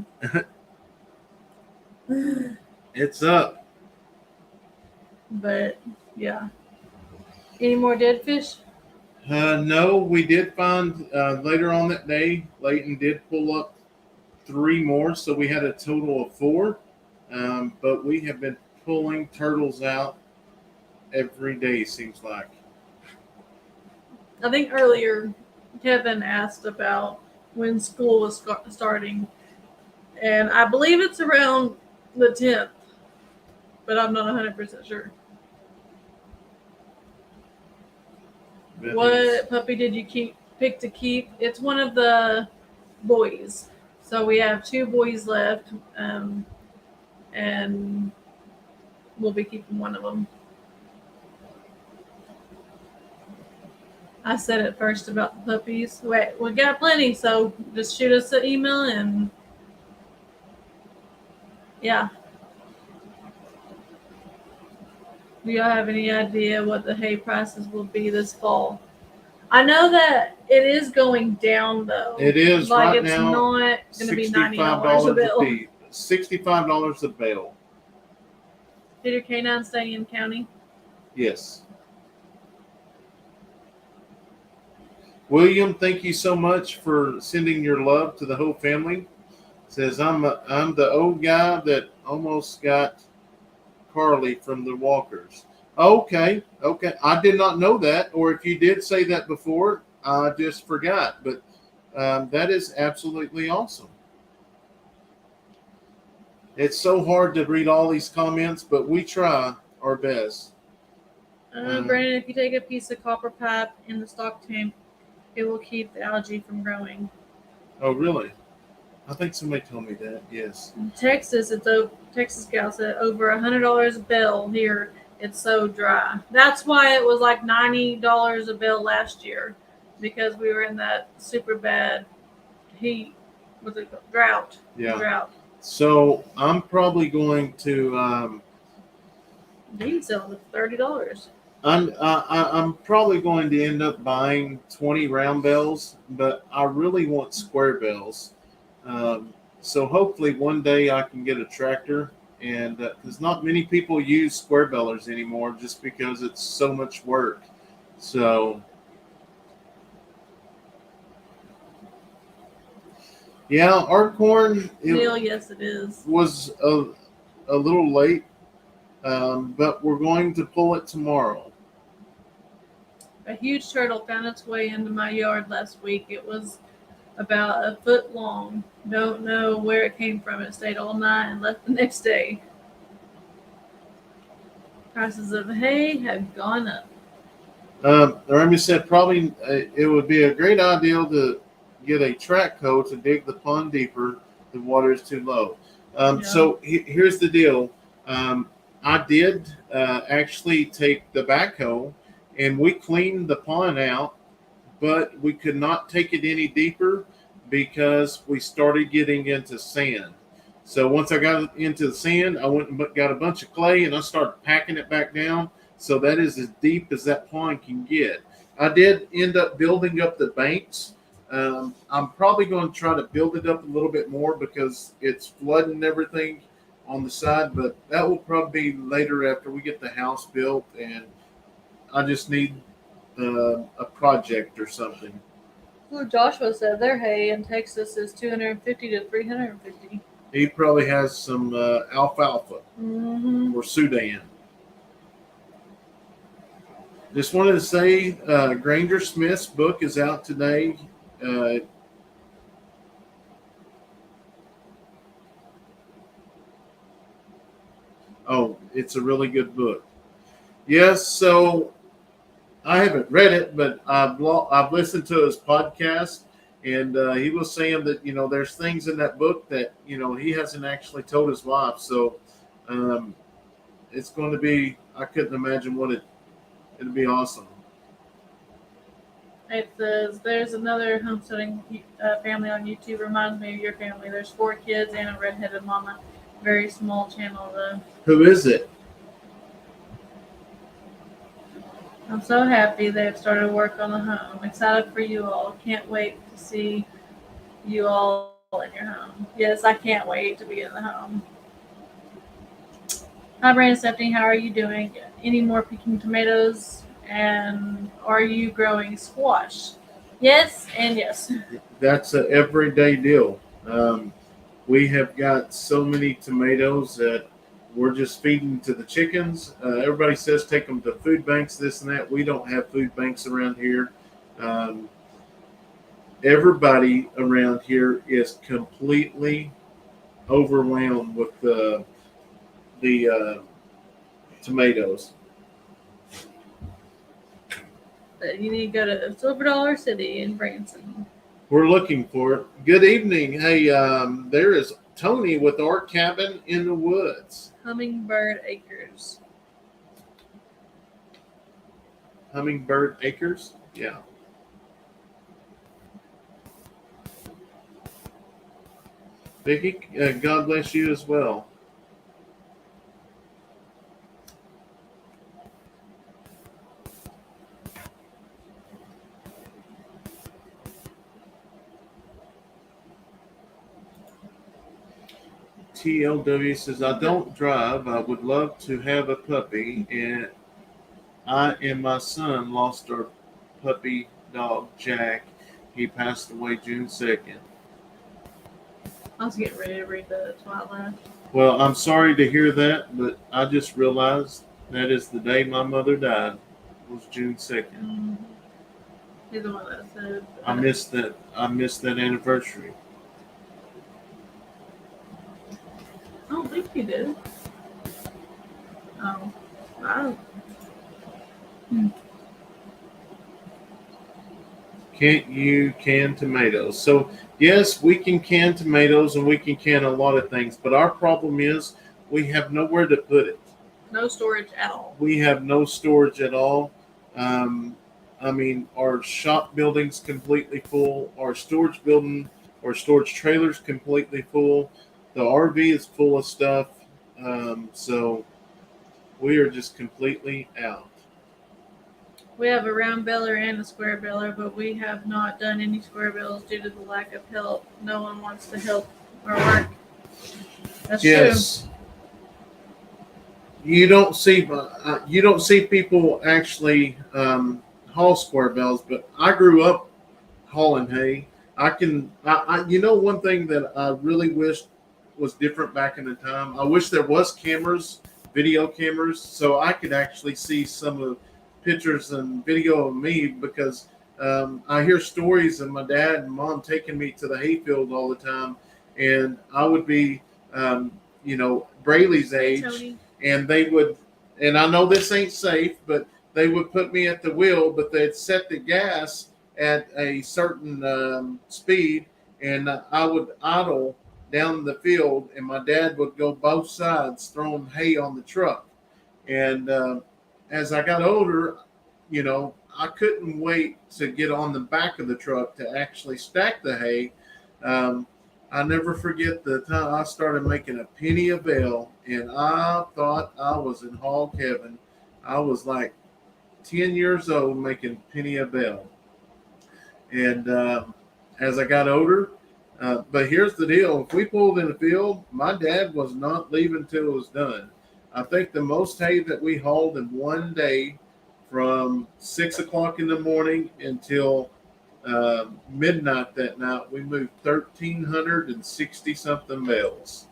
It's up. But, yeah. Any more dead fish? No, we did find later on that day, Leighton did pull up 3 more, so we had a total of 4. But we have been pulling turtles out every day, seems like. I think earlier Kevin asked about when school was starting. And I believe it's around the 10th. But I'm not 100% sure. What puppy did you pick to keep? It's one of the boys. So we have 2 boys left, and we'll be keeping one of them. I said it first about the puppies. Wait, we got plenty, so just shoot us an email and yeah. Do y'all have any idea what the hay prices will be this fall? I know that it is going down though. It is like right it's now. not going to be $90 a bill. $65 a bill. Did your canine stay in county? Yes. William, thank you so much for sending your love to the whole family. Says I'm the old guy that almost got Carly from the Walkers. Okay. I did not know that, or if you did say that before, I just forgot. But that is absolutely awesome. It's so hard to read all these comments, but we try our best. Brandon, if you take a piece of copper pipe in the stock tank, it will keep the algae from growing. Oh, really? I think somebody told me that. Yes. In Texas, Texas gal said over $100 a bale here. It's so dry. That's why it was like $90 a bale last year, because we were in that super bad heat. What's it called? Drought. Yeah. Drought. So I'm probably going to. You can sell them for $30. I'm probably going to end up buying 20 round bells, but I really want square bells. So hopefully one day I can get a tractor, and because not many people use square bellers anymore, just because it's so much work. So yeah, our corn Neil, yes, it is. Was a little late, but we're going to pull it tomorrow. A huge turtle found its way into my yard last week. It was about a foot long. Don't know where it came from. It stayed all night and left the next day. Prices of hay have gone up. Remy said probably it would be a great idea to get a track hoe to dig the pond deeper. The water is too low. So here's the deal. I did actually take the backhoe and we cleaned the pond out, but we could not take it any deeper because we started getting into sand. So once I got into the sand, I went and got a bunch of clay and I started packing it back down. So that is as deep as that pond can get. I did end up building up the banks. I'm probably going to try to build it up a little bit more because it's flooding everything on the side, but that will probably be later after we get the house built and I just need a project or something. Well, Joshua said their hay in Texas is $250 to $350. He probably has some alfalfa or Sudan. Just wanted to say Granger Smith's book is out today. Oh, it's a really good book. Yes, so I haven't read it, but I've listened to his podcast, and he was saying that there's things in that book that he hasn't actually told his wife. So um, it's going to be. I couldn't imagine what it'd be awesome. It says there's another homesteading family on YouTube. Reminds me of your family. There's 4 kids and a redheaded mama. Very small channel though. Who is it? I'm so happy they've started work on the home. Excited for you all. Can't wait to see you all in your home. Yes, I can't wait to be in the home. Hi, Brandon Stephanie. How are you doing? Any more picking tomatoes? And are you growing squash? Yes, and yes. That's an everyday deal. We have got so many tomatoes that we're just feeding to the chickens. Everybody says take them to food banks, this and that. We don't have food banks around here. Um, Everybody around here is completely overwhelmed with the tomatoes. You need to go to Silver Dollar City in Branson. We're looking for it. Good evening. Hey, there is Tony with our cabin in the woods. Hummingbird Acres. Hummingbird Acres? Yeah. Vicky, God bless you as well. TLW says, I don't drive. I would love to have a puppy. And I and my son lost our puppy dog, Jack. He passed away June 2nd. I was getting ready to read the Twilight. Well, I'm sorry to hear that, but I just realized that is the day my mother died. It was June 2nd. Mm-hmm. He's the one that said. I missed that. I missed that anniversary. I don't think you did. Oh, wow. Can't you can tomatoes? So yes, we can can tomatoes and we can can a lot of things, but our problem is we have nowhere to put it. No storage at all. We have no storage at all. I mean, our shop building's completely full. Our storage building or storage trailer's completely full. The RV is full of stuff. So we are just completely out. We have a round baler and a square baler, but we have not done any square bales due to the lack of help. No one wants to help our work. That's Yes. You don't see people actually haul square bales, but I grew up hauling hay. One thing that I really wish was different back in the time. I wish there was cameras, video cameras, so I could actually see some of pictures and video of me because I hear stories of my dad and mom taking me to the hayfield all the time, and I would be, Braylee's age, Tony. and they would, and I know this ain't safe, but they would put me at the wheel, but they'd set the gas at a certain speed, and I would idle down the field, and my dad would go both sides throwing hay on the truck. And as I got older, I couldn't wait to get on the back of the truck to actually stack the hay. I never forget the time I started making a penny a bale, and I thought I was in hog heaven. I was like 10 years old making penny a bale. And as I got older, but here's the deal. If we pulled in the field, my dad was not leaving till it was done. I think the most hay that we hauled in one day from 6 o'clock in the morning until midnight that night, we moved 1,360 something bales.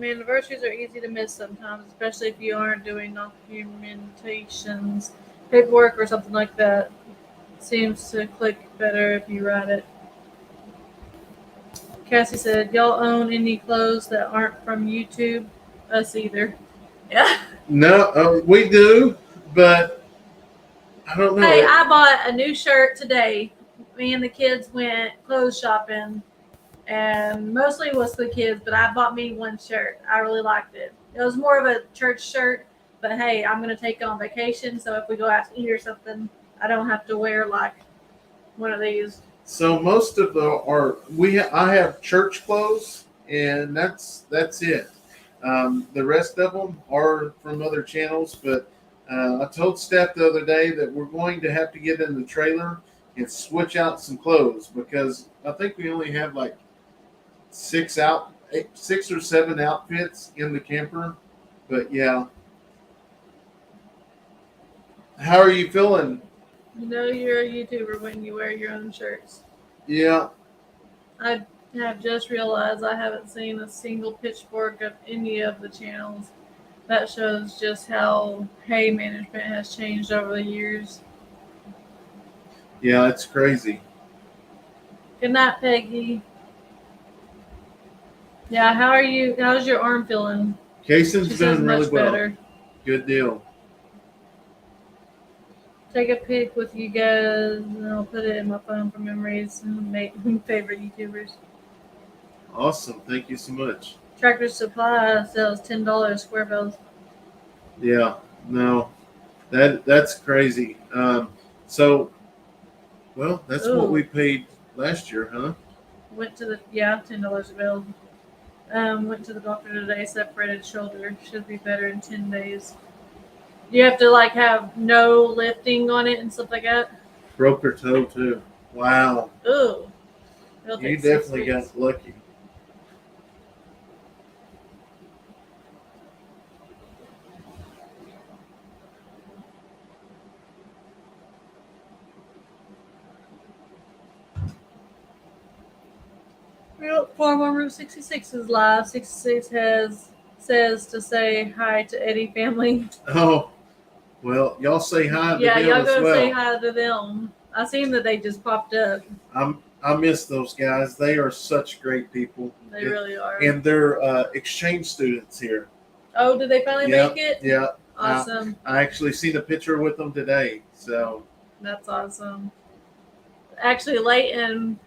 Anniversaries are easy to miss sometimes, especially if you aren't doing documentations, paperwork, or something like that. Seems to click better if you write it. Cassie said, "Y'all own any clothes that aren't from YouTube?" Us either. Yeah. No, we do, but I don't know. Hey, I bought a new shirt today. Me and the kids went clothes shopping, and mostly it was for the kids, but I bought me one shirt. I really liked it. It was more of a church shirt, but hey, I'm going to take it on vacation, so if we go out to eat or something, I don't have to wear like one of these. So most of I have church clothes, and that's it. The rest of them are from other channels, but I told Steph the other day that we're going to have to get in the trailer and switch out some clothes because I think we only have like 6 or 7 outfits in the camper. But yeah, how are you feeling? You know you're a YouTuber when you wear your own shirts. Yeah, I have just realized I haven't seen a single pitchfork of any of the channels. That shows just how hay management has changed over the years. yeah, it's crazy. Good night, Peggy. Yeah, how are you? How's your arm feeling? Kayson's She says doing really much well. better. Good deal. Take a pic with you guys, and I'll put it in my phone for memories and make favorite YouTubers. Awesome. Thank you so much. Tractor Supply sells $10 square bells. Yeah, no, that's crazy. So, well, that's what Ooh. we paid last year, huh? Went to the $10 a bill. Went to the doctor today. Separated shoulder. Should be better in 10 days. You have to like have no lifting on it and stuff like that. Broke her toe too. Wow. Ooh. It'll You take 6 definitely weeks. got lucky. Yep, Farm on Route 66 is live. 66 says to say hi to Eddy family. Oh, well, y'all say hi to Yeah, them y'all as go well. say hi to them. I seen that they just popped up. I miss those guys. They are such great people. They really are. And they're exchange students here. Oh, did they finally Yep, make it? yeah. Awesome. I actually seen a picture with them today. So That's awesome. Actually, Leighton,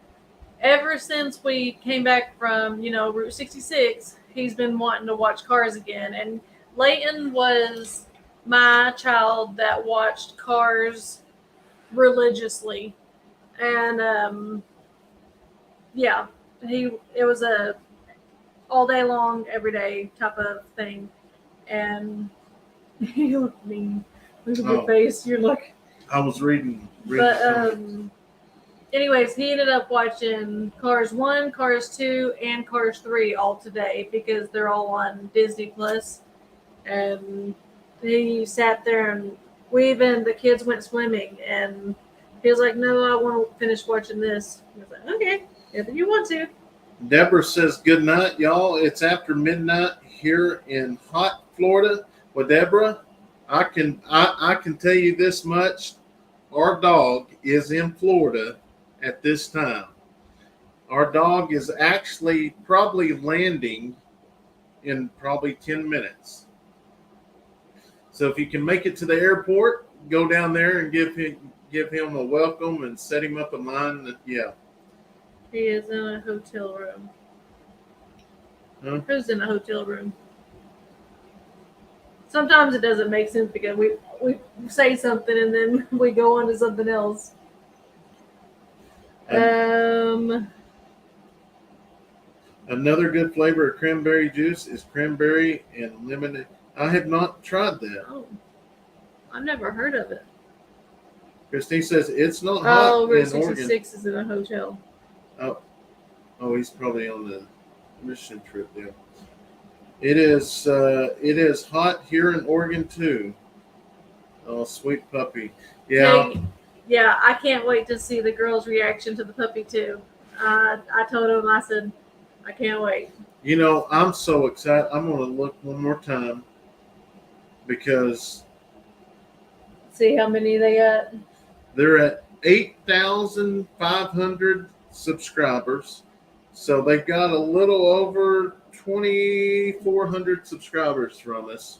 ever since we came back from, Route 66, he's been wanting to watch Cars again. And Leighton was my child that watched Cars religiously. And yeah, it was a all day long, every day type of thing. And you look mean. Look at your face. You're like. I was reading. But anyways, he ended up watching Cars 1, Cars 2, and Cars 3 all today because they're all on Disney Plus. And he sat there and the kids went swimming and he was like, "No, I want to finish watching this." I was like, "Okay, if you want to." Deborah says, "Good night, y'all. It's after midnight here in hot Florida." Well, Deborah, I can tell you this much. Our dog is in Florida at this time. Our dog is actually probably landing in probably 10 minutes. So if you can make it to the airport, go down there and give him a welcome and set him up in line. Yeah. He is in a hotel room. Huh? Who's in a hotel room? Sometimes it doesn't make sense because we say something and then we go on to something else. Another good flavor of cranberry juice is cranberry and lemon. I have not tried that. Oh, I've never heard of it. Christine says it's not hot Route in Oregon. 66 is in a hotel. Oh, he's probably on the mission trip there. It is hot here in Oregon too. Oh, sweet puppy. Yeah. Hey, yeah, I can't wait to see the girls' reaction to the puppy too. I told him, I said, I can't wait. You know, I'm so excited. I'm going to look one more time because See how many they got. they're at 8,500 subscribers. So they've got a little over 2,400 subscribers from us.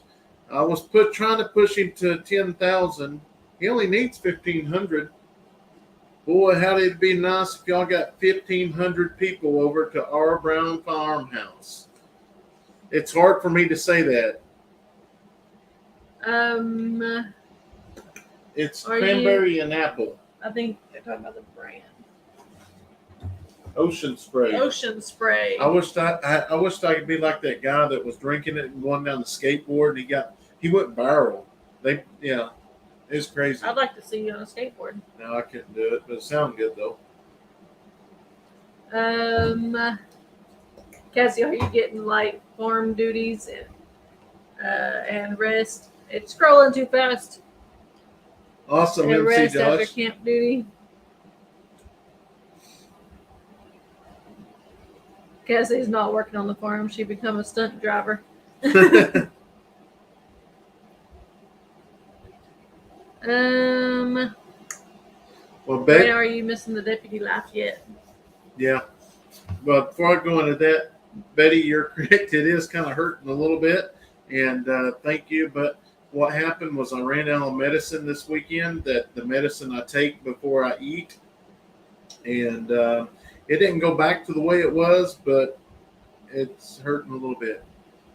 I was trying to push him to 10,000. He only needs 1,500. Boy, how'd it be nice if y'all got 1,500 people over to our Brown Farmhouse. It's hard for me to say that. It's cranberry and apple. I think they're talking about the brand. Ocean Spray. Ocean Spray. I wished I could be like that guy that was drinking it and going down the skateboard and he went viral. It's crazy. I'd like to see you on a skateboard. No, I couldn't do it, but it sounded good though. Cassie, are you getting like farm duties and rest? It's scrolling too fast. Awesome, And MC rest after Josh. camp duty. Cassie's not working on the farm. She become a stunt driver. Well, When Beck, are you missing the deputy laugh yet? yeah. But before I go into that, Betty, you're correct. It is kind of hurting a little bit, and thank you. But what happened was I ran out of medicine this weekend. That the medicine I take before I eat, and it didn't go back to the way it was, but it's hurting a little bit.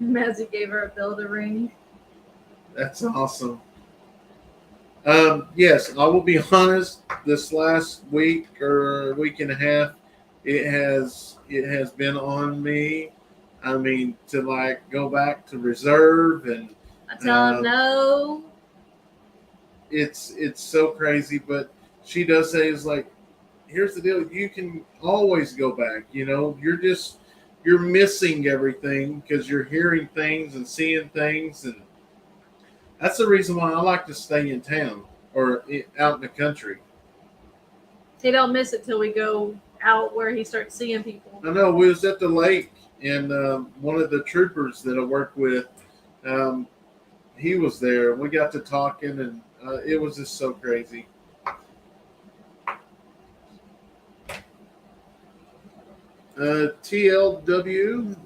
Mazzy gave her a bell to ring. That's awesome. Yes, I will be honest. This last week or week and a half, it has been on me. I mean, to like go back to reserve, and I tell him no. it's so crazy. But she does say, "Is like, here's the deal. You can always go back. You know, you're missing everything because you're hearing things and seeing things, and that's the reason why I like to stay in town or out in the country." He don't miss it till we go out where he starts seeing people. I know we was at the lake, and one of the troopers that I work with, he was there. We got to talking, and it was just so crazy. TLW,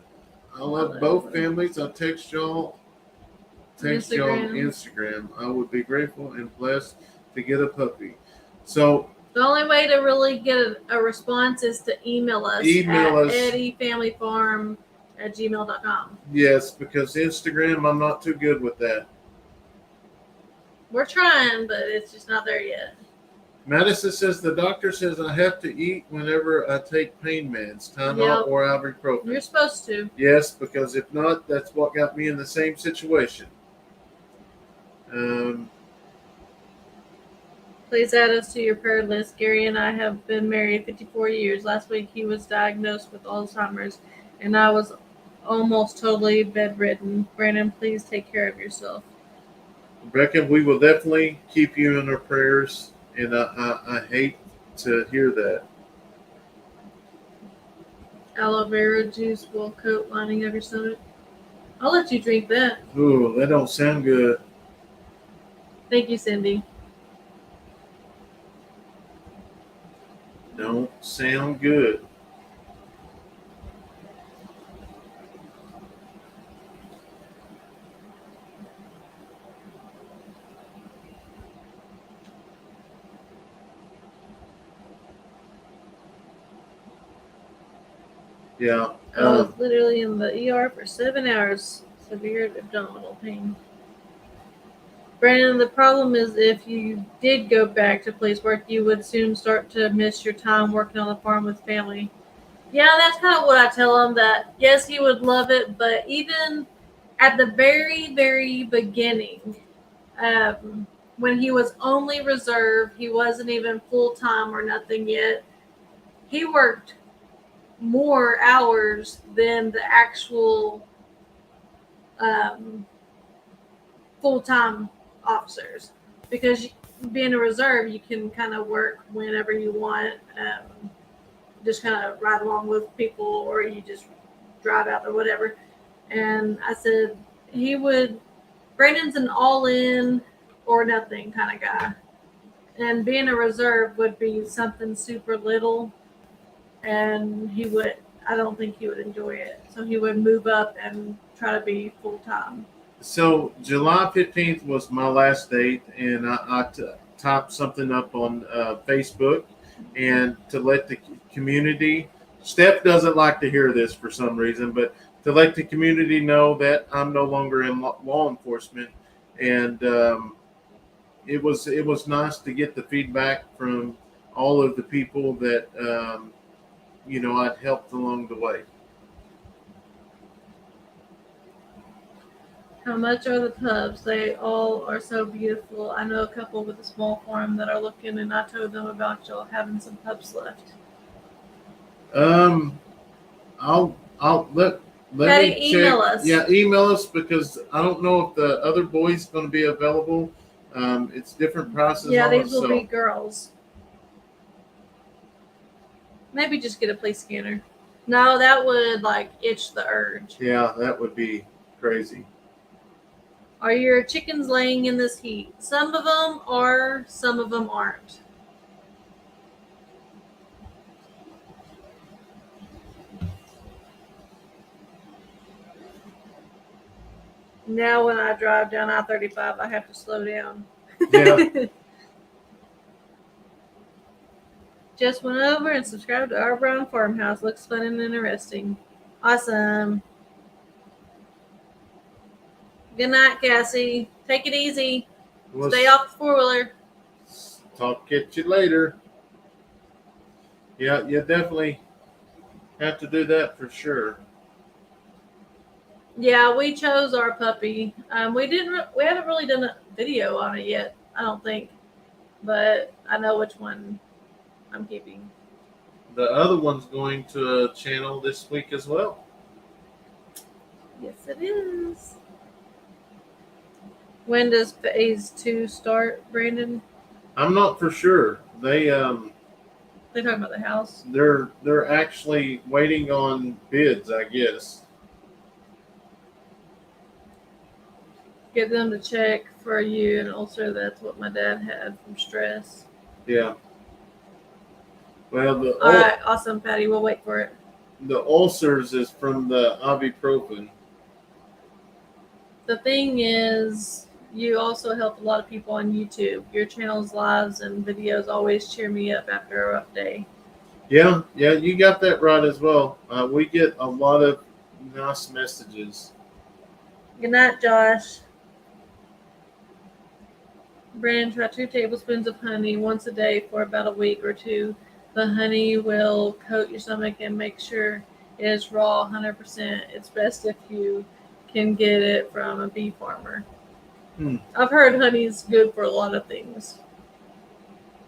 I love both families. I'll text y'all on Instagram. I would be grateful and blessed to get a puppy. So The only way to really get a response is to email us at eddyfamilyfarm@gmail.com. yes, because Instagram, I'm not too good with that. We're trying, but it's just not there yet. Madison says the doctor says I have to eat whenever I take pain meds, Tylenol or ibuprofen. You're supposed to. Yes, because if not, that's what got me in the same situation. Please add us to your prayer list. Gary and I have been married 54 years. Last week he was diagnosed with Alzheimer's, and I was almost totally bedridden. Brandon, please take care of yourself. Rebecca, we will definitely keep you in our prayers, and I hate to hear that. Aloe vera juice will coat lining of your stomach. I'll let you drink that. Ooh, that don't sound good. Thank you, Cindy. Don't sound good. Yeah. I was literally in the ER for 7 hours. Severe abdominal pain. Brandon, the problem is if you did go back to police work, you would soon start to miss your time working on the farm with family. Yeah, that's kind of what I tell him, that yes, he would love it, but even at the very, very beginning, when he was only reserve, he wasn't even full-time or nothing yet, he worked more hours than the actual full-time officers, because being a reserve, you can kind of work whenever you want. just kind of ride along with people, or you just drive out or whatever. And I said Brandon's an all in or nothing kind of guy. And being a reserve would be something super little, and I don't think he would enjoy it. So he would move up and try to be full time. So July 15th was my last date, and I typed something up on Facebook, and to let the community. Steph doesn't like to hear this for some reason, but to let the community know that I'm no longer in law enforcement, and it was nice to get the feedback from all of the people that I'd helped along the way. How much are the pups? They all are so beautiful. I know a couple with a small farm that are looking, and I told them about y'all having some pups left. I'll let Patty, me check. email us. Yeah, email us, because I don't know if the other boy's going to be available. It's different prices. Yeah, on these it, will be girls. Maybe just get a police scanner. No, that would itch the urge. Yeah, that would be crazy. Are your chickens laying in this heat? Some of them are, some of them aren't. Now when I drive down I-35, I have to slow down. Yeah. Just went over and subscribed to our brown farmhouse. Looks fun and interesting. Awesome. Good night, Cassie. Take it easy. We'll Stay off the four-wheeler. Talk at you later. Yeah, you definitely have to do that for sure. Yeah, we chose our puppy. We haven't really done a video on it yet, I don't think, but I know which one I'm keeping. The other one's going to a channel this week as well. Yes, it is. When does phase 2 start, Brandon? I'm not for sure. They talking about the house. They're actually waiting on bids, I guess. Get them to check for you an ulcer. That's what my dad had from stress. Yeah. Well, All right, awesome, Patty. We'll wait for it. The ulcers is from the ibuprofen. The thing is, you also help a lot of people on YouTube. Your channel's lives and videos always cheer me up after a rough day. Yeah, you got that right as well. We get a lot of nice messages. Good night, Josh. Brandon, try 2 tablespoons of honey once a day for about a week or 2. The honey will coat your stomach and make sure it is raw 100%. It's best if you can get it from a bee farmer. I've heard honey's good for a lot of things.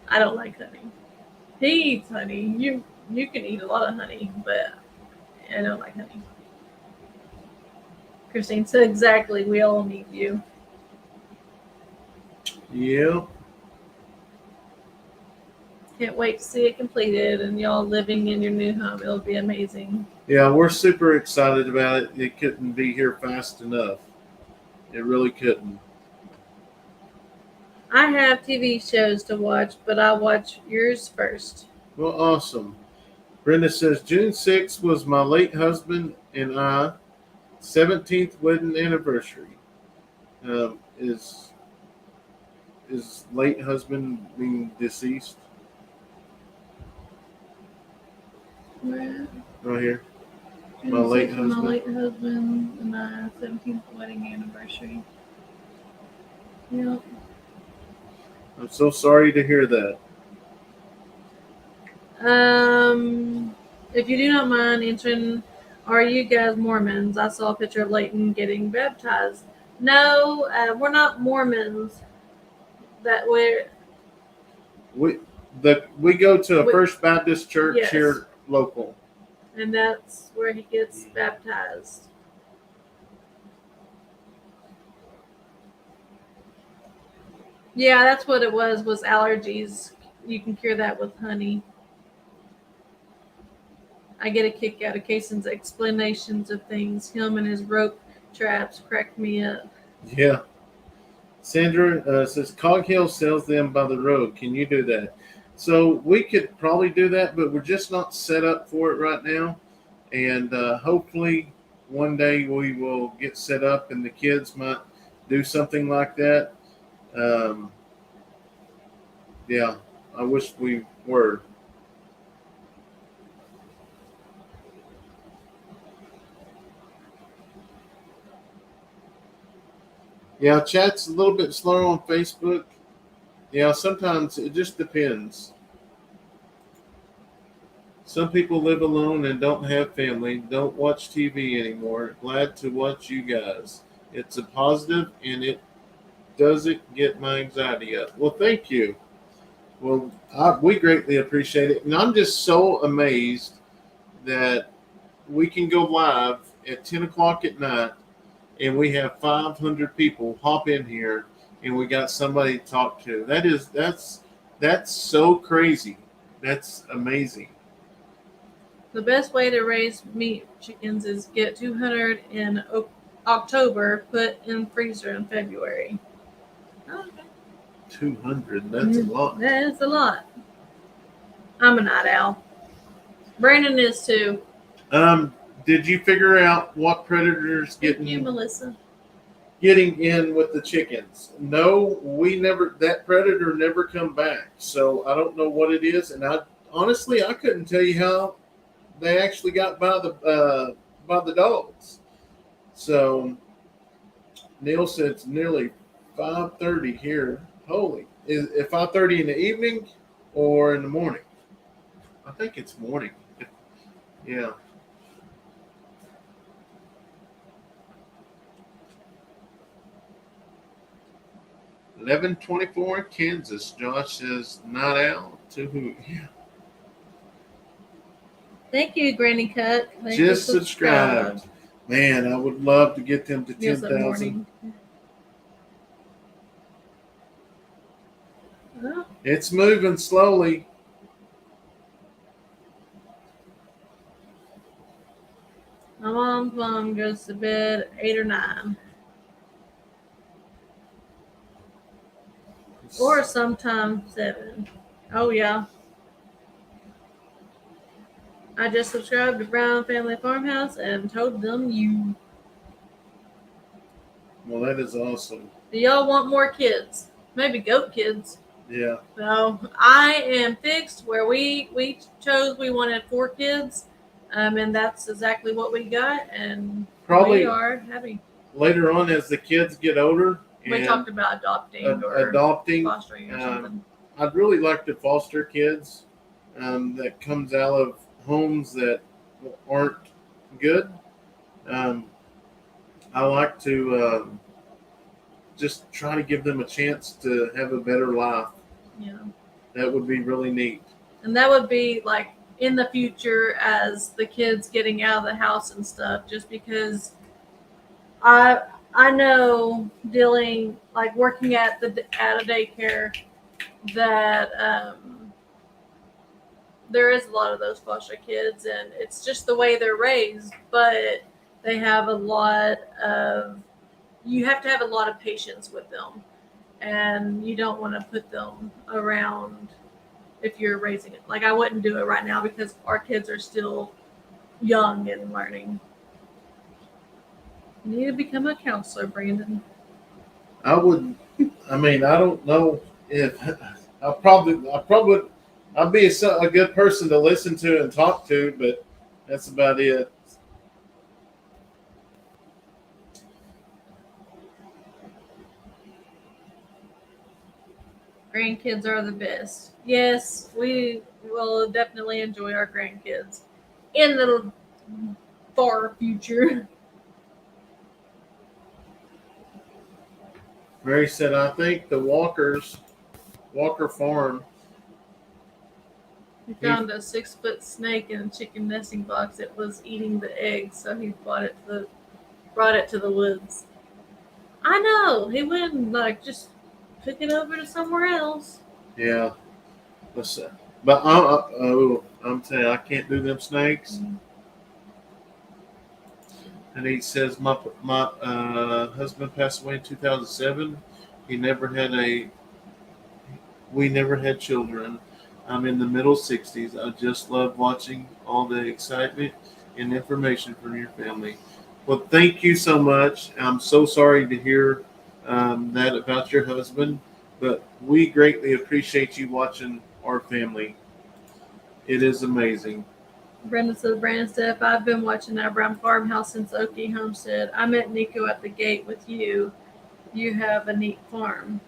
I don't like honey. He eats honey. You can eat a lot of honey, but I don't like honey. Christine said exactly. We all need you. Yeah. Can't wait to see it completed and y'all living in your new home. It'll be amazing. Yeah, we're super excited about it. It couldn't be here fast enough. It really couldn't. I have TV shows to watch, but I watch yours first. Well, awesome. Brenda says, June 6th was my late husband and I 17th wedding anniversary. Is late husband mean deceased? Where? Right here. My late My husband. late husband and I 17th wedding anniversary. Yep. I'm so sorry to hear that. If you do not mind answering, are you guys Mormons? I saw a picture of Leighton getting baptized. No, we're not Mormons. We go to a First Baptist church Yes. here local. And that's where he gets baptized. Yeah, that's what it was allergies. You can cure that with honey. I get a kick out of Kayson's explanations of things. Him and his rope traps crack me up. Yeah. Sandra says Cog Hill sells them by the road. Can you do that? So we could probably do that, but we're just not set up for it right now. And hopefully one day we will get set up and the kids might do something like that. Yeah, I wish we were. Yeah, chat's a little bit slower on Facebook. Yeah, sometimes it just depends. Some people live alone and don't have family, don't watch TV anymore. Glad to watch you guys. It's a positive and it doesn't get my anxiety up. Well, thank you. Well, we greatly appreciate it. And I'm just so amazed that we can go live at 10 o'clock at night and we have 500 people hop in here and we got somebody to talk to. That's so crazy. That's amazing. The best way to raise meat chickens is get 200 in October, put in freezer in February. Okay. 200, that's a lot. That is a lot. I'm a night owl. Brandon is too. Did you figure out what predators Thank you, Melissa. getting in with the chickens? No, we never. That predator never come back. So I don't know what it is, and I honestly couldn't tell you how they actually got by the dogs. So Neil said it's nearly 5:30 here. Holy, is it 5:30 in the evening or in the morning? I think it's morning. Yeah. $11.24 Kansas. Josh says not out to who? Yeah. Thank you, Granny Cut. Thank Just you, subscribed. Man, I would love to get them to Yes, 10,000. Well, It's moving slowly. my mom's mom goes to bed at 8 or 9. Or sometimes 7. Oh, yeah. I just subscribed to Brown Family Farmhouse and told them you. Well, that is awesome. Do y'all want more kids? Maybe goat kids. Yeah. So I am fixed where we chose we wanted 4 kids. And that's exactly what we got. And Probably we are happy. later on as the kids get older. We talked about adopting or adopting. fostering or something. I'd really like to foster kids that comes out of homes that aren't good. I like to just try to give them a chance to have a better life. Yeah. That would be really neat. And that would be like in the future as the kids getting out of the house and stuff, just because I know dealing like working at a daycare that there is a lot of those foster kids and it's just the way they're raised, but they have you have to have a lot of patience with them and you don't want to put them around if you're raising it. Like I wouldn't do it right now because our kids are still young and learning. You need to become a counselor, Brandon. I would. I mean, I don't know if I'd be a good person to listen to and talk to, but that's about it. Grandkids are the best. Yes, we will definitely enjoy our grandkids in the far future. Mary said, I think the Walker Farm. He found a 6-foot snake in a chicken nesting box. It was eating the eggs, so he brought it to the woods. I know. He wouldn't just took it over to somewhere else. Yeah. But I'm telling you, I can't do them snakes. And he says my husband passed away in 2007. He never had we never had children. I'm in the middle 60s. I just love watching all the excitement and information from your family. Well, thank you so much. I'm so sorry to hear that about your husband, but we greatly appreciate you watching our family. It is amazing. Brenda says, Brandon Steph, I've been watching our Brown Farmhouse since Okie Homestead. I met Nico at the gate with you. You have a neat farm.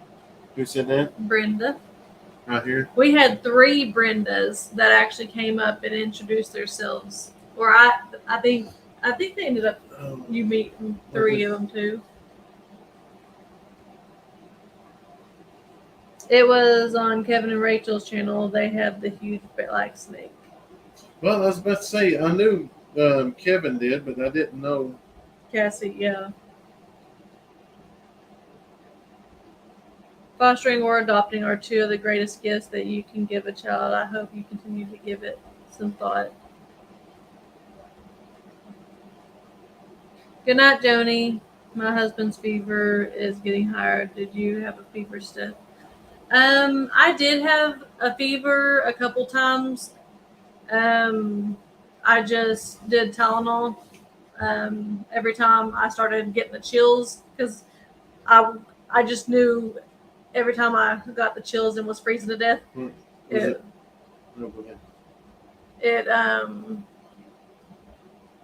Who said that? Brenda. Right here? We had 3 Brendas that actually came up and introduced themselves. Or I think they ended up you meeting 3 of them too. It was on Kevin and Rachel's channel. They had the huge black snake. Well, I was about to say, I knew Kevin did, but I didn't know. Cassie, yeah. Fostering or adopting are 2 of the greatest gifts that you can give a child. I hope you continue to give it some thought. Good night, Joni. My husband's fever is getting higher. Did you have a fever, Steph? I did have a fever a couple times. I just did Tylenol. Every time I started getting the chills, because I just knew every time I got the chills and was freezing to death, it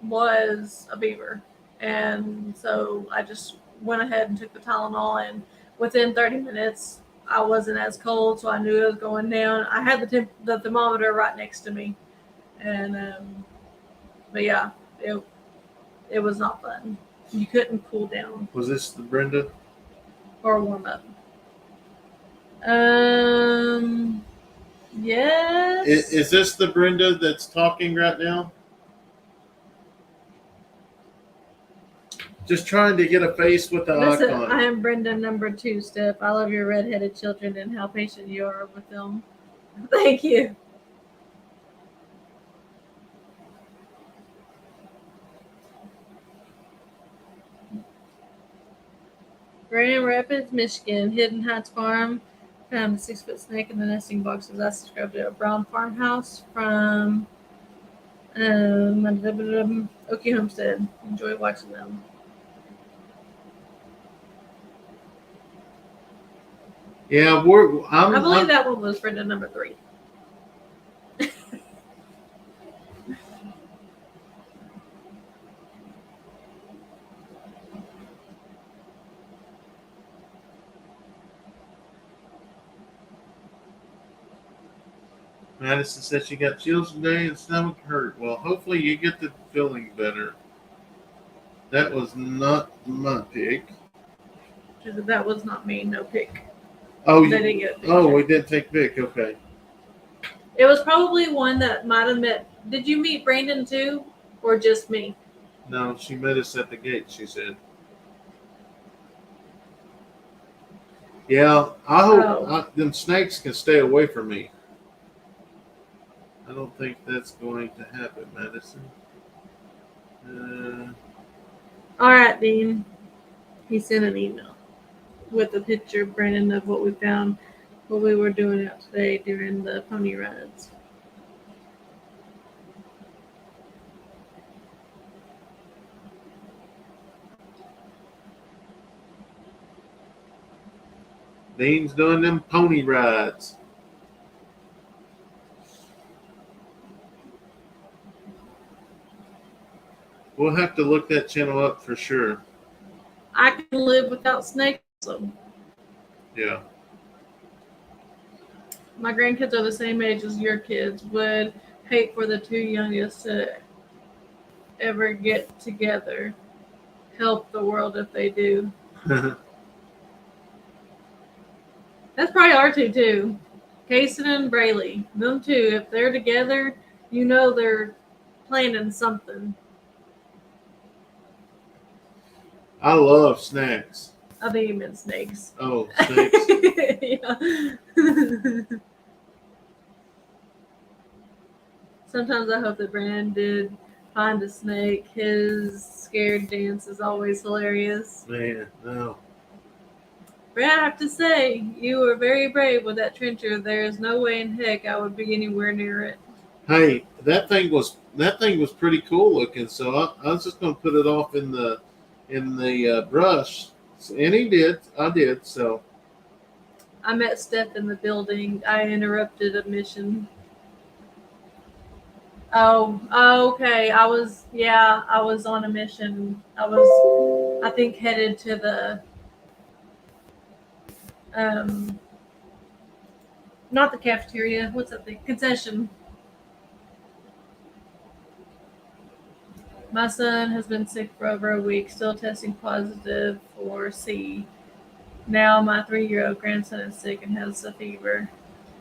was a fever. And so I just went ahead and took the Tylenol, and within 30 minutes, I wasn't as cold, so I knew it was going down. I had the thermometer right next to me, and but yeah, it was not fun. You couldn't cool down. Was this the Brenda? Or warm up. Yes. Is this the Brenda that's talking right now? Just trying to get a face with the Listen, icon. I am Brenda number 2, Steph. I love your redheaded children and how patient you are with them. Thank you. Grand Rapids, Michigan, Hidden Heights Farm. Found a 6-foot snake in the nesting boxes. I subscribed to a Brown Farmhouse from Okie Homestead. Enjoy watching them. Yeah, I believe that one was Brenda number 3. Addison said she got chills today and stomach hurt. Well, hopefully you get the feeling better. That was not my pick. That was not me. No pick. Oh, They didn't get a picture. Oh, we did take pick. Okay. It was probably one that might have met. Did you meet Brandon too, or just me? No, she met us at the gate, she said. Yeah, I hope them snakes can stay away from me. I don't think that's going to happen, Madison. All right, Dean. He sent an email with a picture of Brandon of what we found, what we were doing out today during the pony rides. Dean's doing them pony rides. We'll have to look that channel up for sure. I can live without snakes. So Yeah. my grandkids are the same age as your kids. Would hate for the 2 youngest to ever get together. Help the world if they do. That's probably our 2 too. Kayson and Braylee. Them 2, if they're together, you know they're planning something. I love snacks. I think you meant snakes. Oh, snakes. Yeah. Sometimes I hope that Brandon did find a snake. His scared dance is always hilarious. Man, no. But I have to say, you were very brave with that trencher. There is no way in heck I would be anywhere near it. Hey, that thing was pretty cool looking. So I was just gonna put it off in the brush, and he did. I did. So I met Steph in the building. I interrupted a mission. Oh, okay. I was on a mission. I think, headed to the, not the cafeteria. What's that thing? Concession. My son has been sick for over a week, still testing positive for C. Now my 3-year-old grandson is sick and has a fever.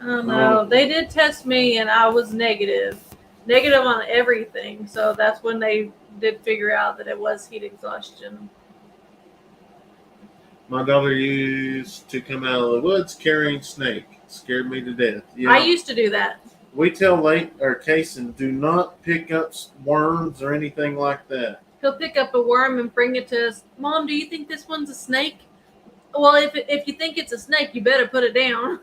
I don't know. Oh. They did test me and I was negative on everything. So that's when they did figure out that it was heat exhaustion. my daughter used to come out of the woods carrying snake. Scared me to death. Yeah. I used to do that. We tell Leighton or Kayson, do not pick up worms or anything like that. He'll pick up a worm and bring it to us. Mom, do you think this one's a snake? Well, if you think it's a snake, you better put it down.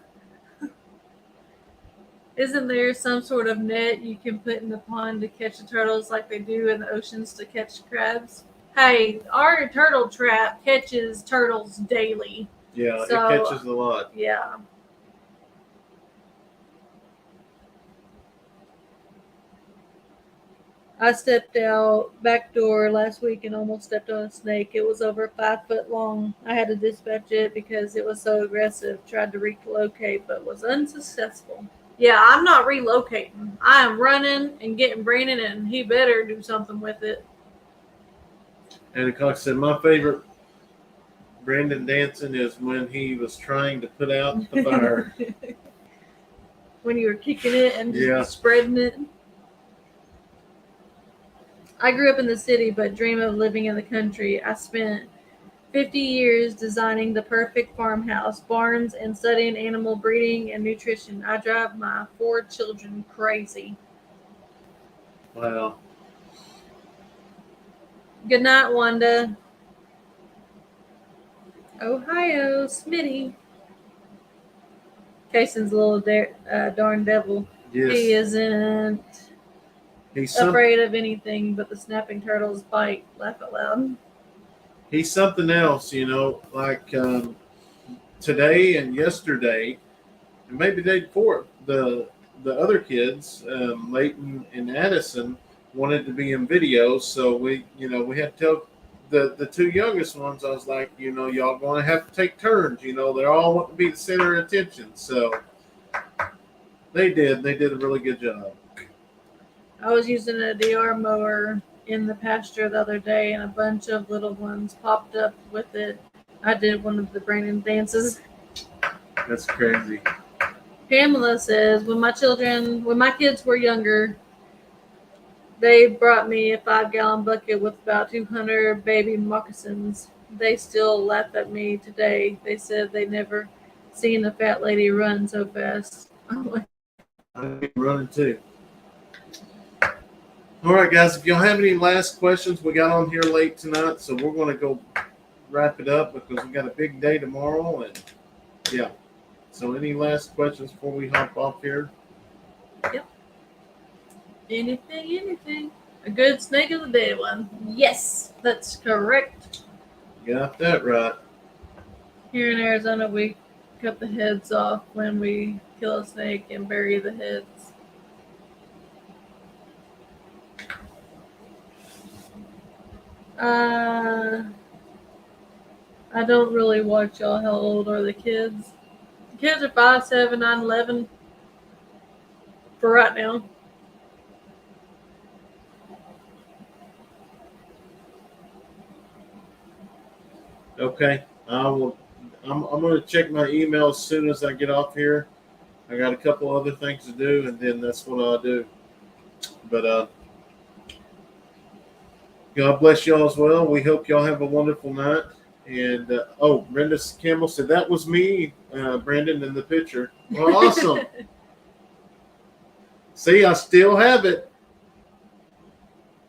Isn't there some sort of net you can put in the pond to catch the turtles like they do in the oceans to catch crabs? Hey, our turtle trap catches turtles daily. Yeah, So, it catches a lot. Yeah. I stepped out back door last week and almost stepped on a snake. It was over 5 foot long. I had to dispatch it because it was so aggressive. Tried to relocate, but was unsuccessful. Yeah, I'm not relocating. I am running and getting Brandon, and he better do something with it. And like I said, my favorite Brandon dancing is when he was trying to put out the fire. When you were kicking it and just Yeah. spreading it. I grew up in the city, but dream of living in the country. I spent 50 years designing the perfect farmhouse, barns, and studying animal breeding and nutrition. I drive my 4 children crazy. Wow. Good night, Wanda. Ohio, Smitty. Kayson's a little darn devil. Yes. He isn't He's afraid of anything but the snapping turtles bite. Laugh out loud. He's something else, like today and yesterday, and maybe the day before, the other kids, Leighton and Addison, wanted to be in videos, so we had to tell the 2 youngest ones. I was like, y'all going to have to take turns. They all want to be the center of attention, so they did. They did a really good job. I was using a DR mower in the pasture the other day, and a bunch of little ones popped up with it. I did one of the Brandon dances. That's crazy. Pamela says, when my kids were younger, they brought me a 5-gallon bucket with about 200 baby moccasins. They still laugh at me today. They said they never seen a fat lady run so fast. I'm running too. All right, guys, if y'all have any last questions, we got on here late tonight, so we're going to go wrap it up because we got a big day tomorrow. And yeah, so any last questions before we hop off here? Yep. Anything. A good snake of the day one. Yes, that's correct. Got that right. Here in Arizona, we cut the heads off when we kill a snake and bury the heads. I don't really watch y'all. How old are the kids? The kids are 5, 7, 9, 11 for right now. Okay. I'm going to check my email as soon as I get off here. I got a couple other things to do, and then that's what I'll do. But God bless y'all as well. We hope y'all have a wonderful night. And Brenda Campbell said that was me, Brandon, in the picture. Well, awesome. See, I still have it.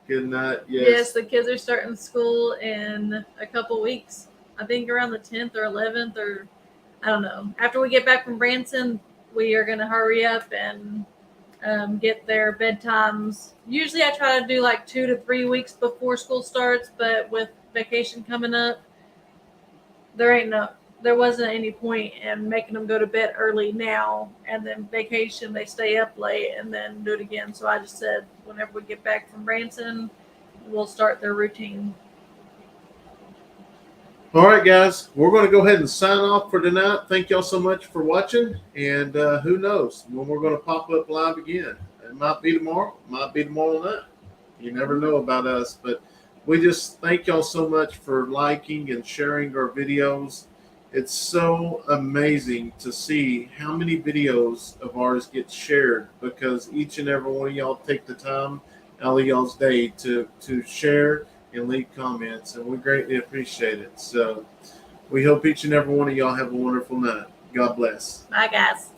Good night. Yes, the kids are starting school in a couple weeks. I think around the 10th or 11th, or I don't know. After we get back from Branson, we are going to hurry up and get their bedtimes. Usually I try to do like 2 to 3 weeks before school starts, but with vacation coming up, there wasn't any point in making them go to bed early now, and then vacation they stay up late and then do it again. So I just said whenever we get back from Branson, we'll start their routine. All right, guys, we're going to go ahead and sign off for tonight. Thank y'all so much for watching, and who knows when we're going to pop up live again. It might be tomorrow, might be tomorrow night. You never know about us, but we just thank y'all so much for liking and sharing our videos. It's so amazing to see how many videos of ours get shared, because each and every one of y'all take the time out of y'all's day to share and leave comments, and we greatly appreciate it. So we hope each and every one of y'all have a wonderful night. God bless. Bye, guys.